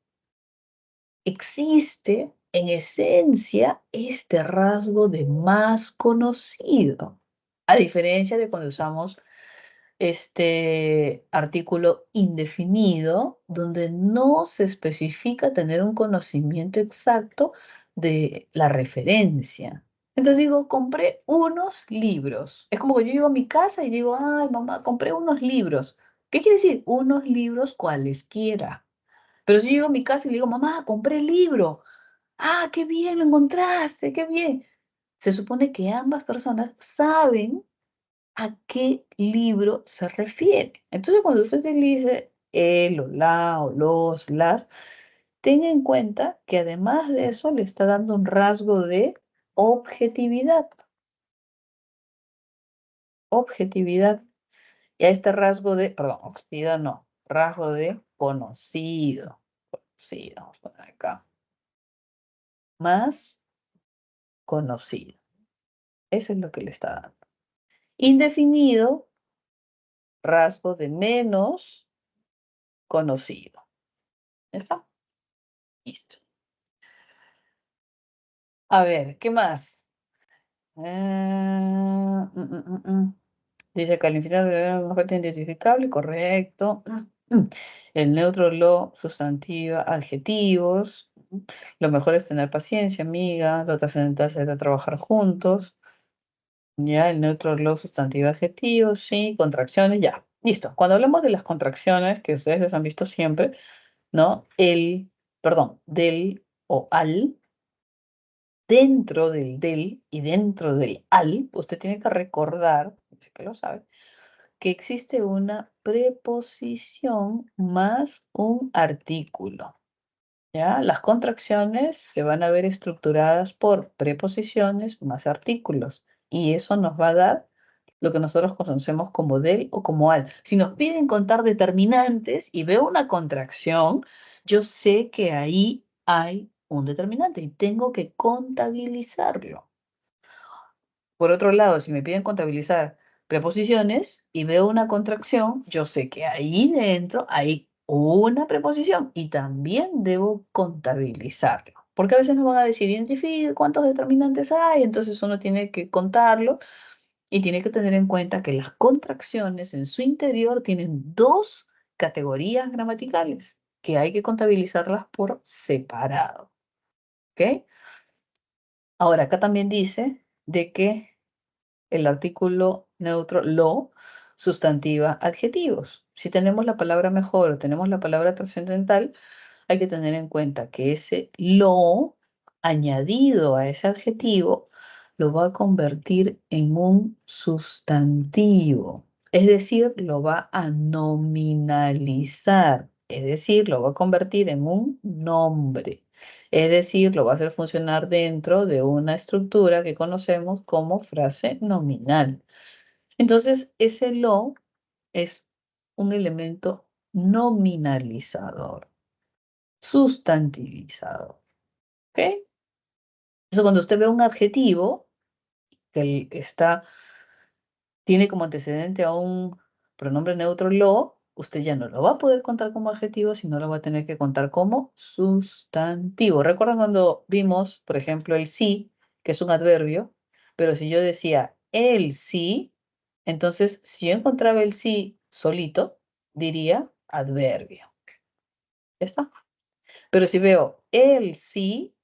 existe en esencia este rasgo de más conocido, a diferencia de cuando usamos este artículo indefinido, donde no se especifica tener un conocimiento exacto de la referencia. Entonces digo, compré unos libros. Es como que yo llego a mi casa y digo, ay, mamá, compré unos libros. ¿Qué quiere decir? Unos libros cualesquiera. Pero si yo llego a mi casa y le digo, mamá, compré el libro. Ah, qué bien, lo encontraste, qué bien. Se supone que ambas personas saben a qué libro se refiere. Entonces, cuando usted utilice el o la o los, las, tenga en cuenta que además de eso le está dando un rasgo de objetividad. Objetividad. Y a este rasgo de, perdón, objetividad no, rasgo de conocido. Conocido, vamos a poner acá. Más conocido. Eso es lo que le está dando. Indefinido, rasgo de menos conocido. ¿Ya está? Listo. A ver, ¿qué más? Dice calificar un objeto identificable, correcto. El neutro, lo, sustantiva, adjetivos. Lo mejor es tener paciencia, amiga. Lo trascendental será trabajar juntos. Ya, el neutro, lo, sustantivo, adjetivos, sí, contracciones, ya. Listo. Cuando hablamos de las contracciones, que ustedes les han visto siempre, ¿no? Perdón, del o al, dentro del y dentro del al, usted tiene que recordar, sé que lo sabe, que existe una preposición más un artículo. ¿Ya? Las contracciones se van a ver estructuradas por preposiciones más artículos y eso nos va a dar lo que nosotros conocemos como del o como al. Si nos piden contar determinantes y veo una contracción, yo sé que ahí hay un determinante y tengo que contabilizarlo. Por otro lado, si me piden contabilizar preposiciones y veo una contracción, yo sé que ahí dentro hay una preposición y también debo contabilizarlo. Porque a veces nos van a decir, identifique cuántos determinantes hay, entonces uno tiene que contarlo y tiene que tener en cuenta que las contracciones en su interior tienen dos categorías gramaticales que hay que contabilizarlas por separado. ¿Ok? Ahora, acá también dice de que el artículo neutro lo sustantiva adjetivos. Si tenemos la palabra mejor o tenemos la palabra trascendental, hay que tener en cuenta que ese lo añadido a ese adjetivo lo va a convertir en un sustantivo, es decir, lo va a nominalizar, es decir, lo va a convertir en un nombre. Es decir, lo va a hacer funcionar dentro de una estructura que conocemos como frase nominal. Entonces, ese lo es un elemento nominalizador, sustantivizador. ¿Ok? Eso cuando usted ve un adjetivo que tiene como antecedente a un pronombre neutro lo, usted ya no lo va a poder contar como adjetivo, sino lo va a tener que contar como sustantivo. ¿Recuerdan cuando vimos, por ejemplo, el sí, que es un adverbio? Pero si yo decía el sí, entonces si yo encontraba el sí solito, diría adverbio. ¿Ya está? Pero si veo el sí,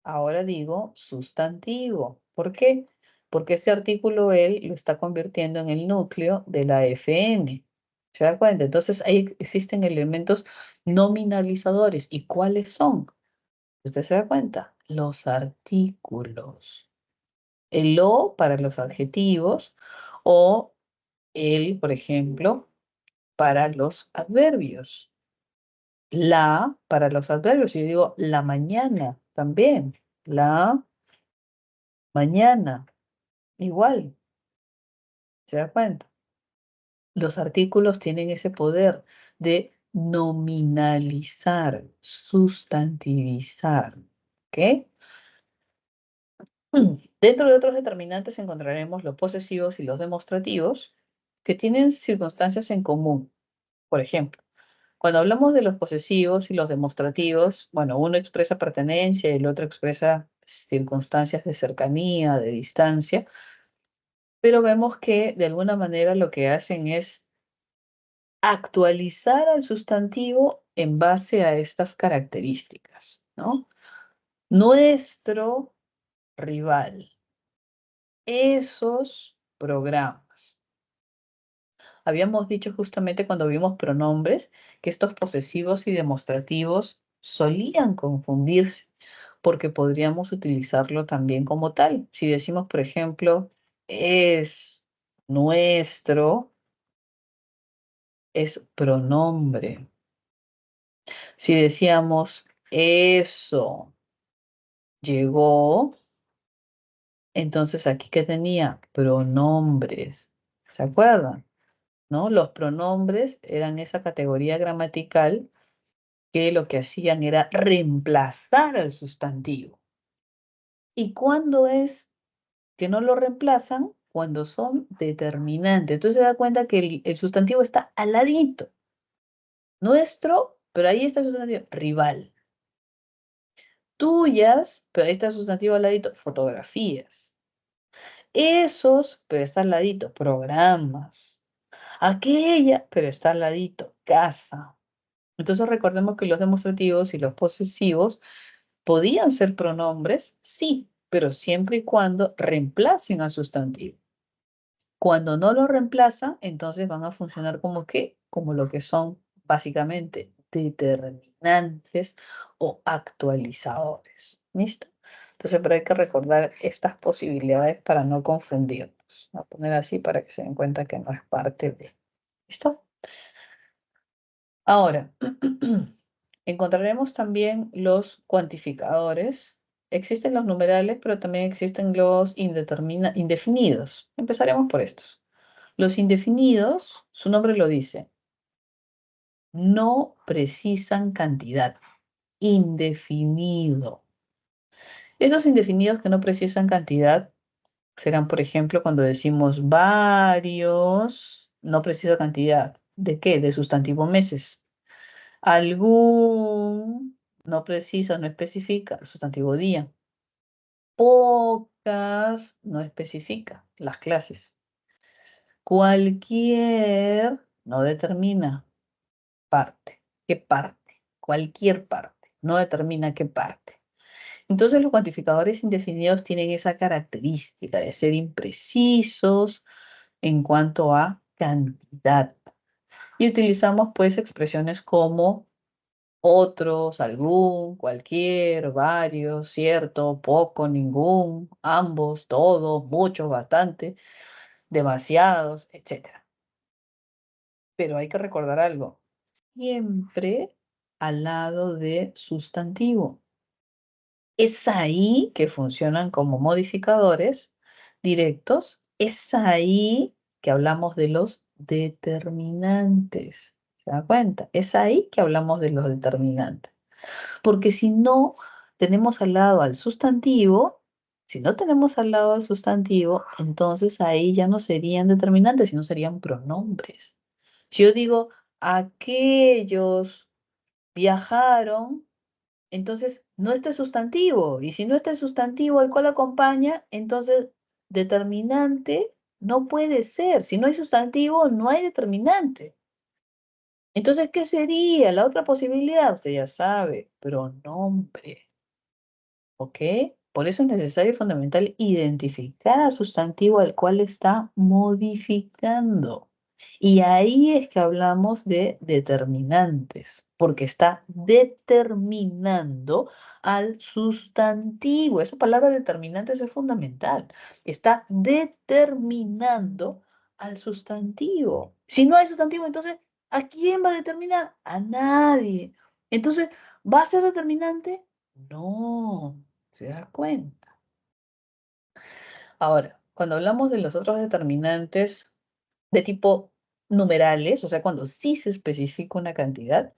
ahora digo sustantivo. ¿Por qué? Porque ese artículo él lo está convirtiendo en el núcleo de la FN. ¿Se da cuenta? Entonces ahí existen elementos nominalizadores. ¿Y cuáles son? ¿Usted se da cuenta? Los artículos. El lo para los adjetivos o el, por ejemplo, para los adverbios. La para los adverbios. Yo digo la mañana también. La mañana. Igual, ¿se da cuenta? Los artículos tienen ese poder de nominalizar, sustantivizar. ¿Ok? Dentro de otros determinantes encontraremos los posesivos y los demostrativos que tienen circunstancias en común. Por ejemplo, cuando hablamos de los posesivos y los demostrativos, bueno, uno expresa pertenencia y el otro expresa circunstancias de cercanía, de distancia, pero vemos que de alguna manera lo que hacen es actualizar al sustantivo en base a estas características, ¿no? Nuestro rival, esos programas. Habíamos dicho justamente cuando vimos pronombres que estos posesivos y demostrativos solían confundirse porque podríamos utilizarlo también como tal. Si decimos, por ejemplo, es nuestro, es pronombre. Si decíamos eso llegó, entonces aquí que tenía pronombres. ¿Se acuerdan? ¿No? Los pronombres eran esa categoría gramatical que lo que hacían era reemplazar al sustantivo. ¿Y cuándo es que no lo reemplazan? Cuando son determinantes. Entonces se da cuenta que el sustantivo está al ladito. Nuestro, pero ahí está el sustantivo. Rival. Tuyas, pero ahí está el sustantivo al ladito. Fotografías. Esos, pero está al ladito. Programas. Aquella, pero está al ladito. Casa. Entonces recordemos que los demostrativos y los posesivos podían ser pronombres, sí, pero siempre y cuando reemplacen al sustantivo. Cuando no lo reemplazan, entonces van a funcionar como qué, como lo que son básicamente determinantes o actualizadores. ¿Listo? Entonces, pero hay que recordar estas posibilidades para no confundirnos. Voy a poner así para que se den cuenta que no es parte de. ¿Listo? Ahora, encontraremos también los cuantificadores. Existen los numerales, pero también existen los indefinidos. Empezaremos por estos. Los indefinidos, su nombre lo dice, no precisan cantidad. Indefinido. Esos indefinidos que no precisan cantidad serán, por ejemplo, cuando decimos varios, no precisa cantidad. ¿De qué? De sustantivo meses. Algún, no precisa, no especifica, el sustantivo día. Pocas, no especifica, las clases. Cualquier, no determina, parte. ¿Qué parte? Cualquier parte, no determina qué parte. Entonces los cuantificadores indefinidos tienen esa característica de ser imprecisos en cuanto a cantidad. Y utilizamos pues expresiones como otros, algún, cualquier, varios, cierto, poco, ningún, ambos, todos, muchos, bastante, demasiados, etcétera. Pero hay que recordar algo, siempre al lado de sustantivo. Es ahí que funcionan como modificadores directos, es ahí que hablamos de los determinantes. ¿Se da cuenta? Es ahí que hablamos de los determinantes. Porque si no tenemos al lado al sustantivo, si no tenemos al lado al sustantivo, entonces ahí ya no serían determinantes, sino serían pronombres. Si yo digo, aquellos viajaron, entonces no está el sustantivo. Y si no está el sustantivo al cual acompaña, entonces determinante no puede ser. Si no hay sustantivo, no hay determinante. Entonces, ¿qué sería la otra posibilidad? Usted ya sabe, pronombre. ¿Ok? Por eso es necesario y fundamental identificar al sustantivo al cual está modificando. Y ahí es que hablamos de determinantes, porque está determinando al sustantivo. Esa palabra determinantes es fundamental. Está determinando al sustantivo. Si no hay sustantivo, entonces, ¿a quién va a determinar? A nadie. Entonces, ¿va a ser determinante? No, se da cuenta. Ahora, cuando hablamos de los otros determinantes de tipo numerales, o sea, cuando sí se especifica una cantidad,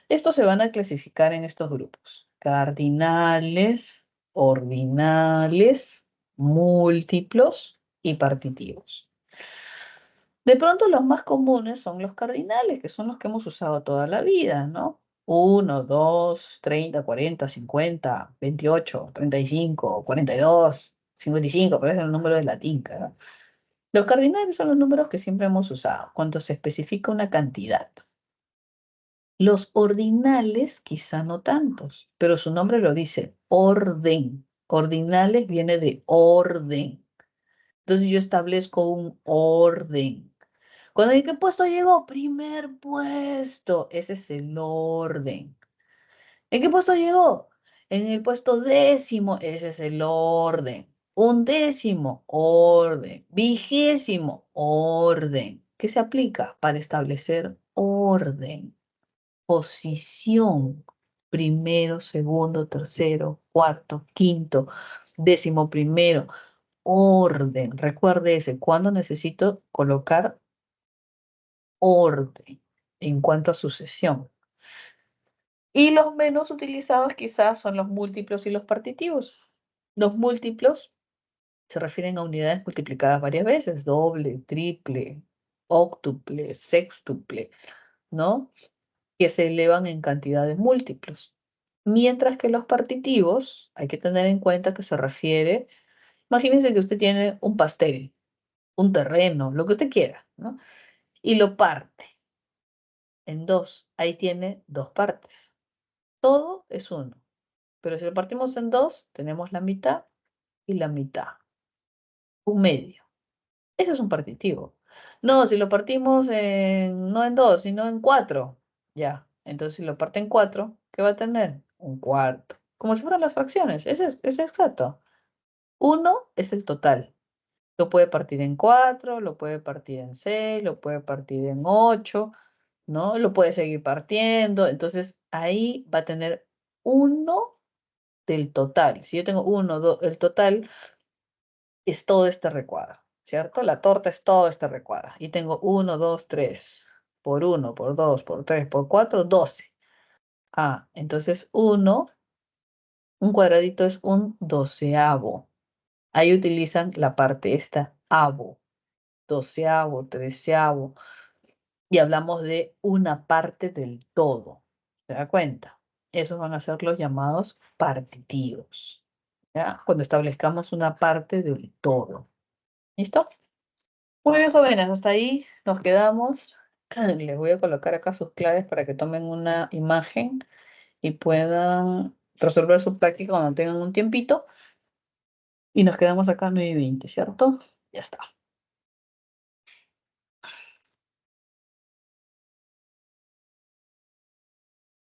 estos se van a clasificar en estos grupos: cardinales, ordinales, múltiplos y partitivos. De pronto los más comunes son los cardinales, que son los que hemos usado toda la vida, ¿no? 1, 2, 30, 40, 50, 28, 35, 42, 55, parece el número de latín, ¿no? Los cardinales son los números que siempre hemos usado cuando se especifica una cantidad. Los ordinales quizá no tantos, pero su nombre lo dice, orden. Ordinales viene de orden. Entonces yo establezco un orden. Cuando ¿en qué puesto llegó? Primer puesto. Ese es el orden. ¿En qué puesto llegó? En el puesto décimo, ese es el orden. Undécimo, orden. Vigésimo, orden. ¿Qué se aplica? Para establecer orden. Posición. Primero, segundo, tercero, cuarto, quinto, décimo primero. Orden. Recuerde ese. ¿Cuándo necesito colocar orden en cuanto a sucesión? Y los menos utilizados quizás son los múltiplos y los partitivos. Los múltiplos se refieren a unidades multiplicadas varias veces, doble, triple, óctuple, sextuple, ¿no? Que se elevan en cantidades múltiplos. Mientras que los partitivos, hay que tener en cuenta que se refiere, imagínense que usted tiene un pastel, un terreno, lo que usted quiera, ¿no? Y lo parte en dos, ahí tiene dos partes. Todo es uno. Pero si lo partimos en dos, tenemos la mitad y la mitad, un medio. Ese es un partitivo. No, si lo partimos no en dos, sino en cuatro, ya. Entonces, si lo parte en cuatro, ¿qué va a tener? Un cuarto. Como si fueran las fracciones, es exacto. Uno es el total. Lo puede partir en cuatro, lo puede partir en seis, lo puede partir en ocho, ¿no? Lo puede seguir partiendo. Entonces, ahí va a tener uno del total. Si yo tengo uno, el total es todo este recuadro, ¿cierto? La torta es todo este recuadro. Y tengo uno, 2, 3, por uno, por 2, por 3, por 4, 12. Ah, entonces un cuadradito es un doceavo. Ahí utilizan la parte esta, avo, doceavo, treceavo. Y hablamos de una parte del todo. ¿Se da cuenta? Esos van a ser los llamados partitivos. ¿Ya? Cuando establezcamos una parte del todo. ¿Listo? Muy bien, jóvenes, hasta ahí nos quedamos. Les voy a colocar acá sus claves para que tomen una imagen y puedan resolver su práctica cuando tengan un tiempito. Y nos quedamos acá 9:20, ¿cierto? Ya está.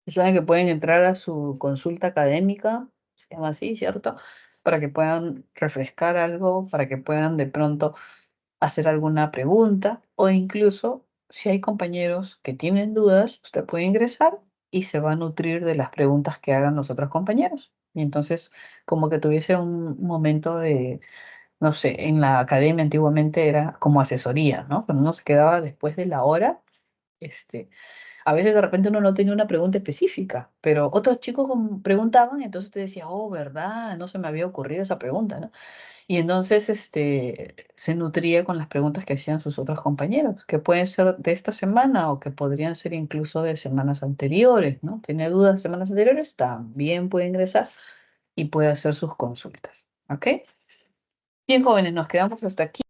Y saben que pueden entrar a su consulta académica, se llama así, ¿cierto? Para que puedan refrescar algo, para que puedan de pronto hacer alguna pregunta o incluso si hay compañeros que tienen dudas, usted puede ingresar y se va a nutrir de las preguntas que hagan los otros compañeros. Y entonces, como que tuviese un momento de, no sé, en la academia antiguamente era como asesoría, ¿no? Cuando uno se quedaba después de la hora, este, a veces de repente uno no tenía una pregunta específica, pero otros chicos preguntaban, entonces usted decía, oh, ¿verdad? No se me había ocurrido esa pregunta, ¿no? Y entonces se nutría con las preguntas que hacían sus otros compañeros, que pueden ser de esta semana o que podrían ser incluso de semanas anteriores, ¿no? ¿Tiene dudas de semanas anteriores? También puede ingresar y puede hacer sus consultas, ¿ok? Bien, jóvenes, nos quedamos hasta aquí.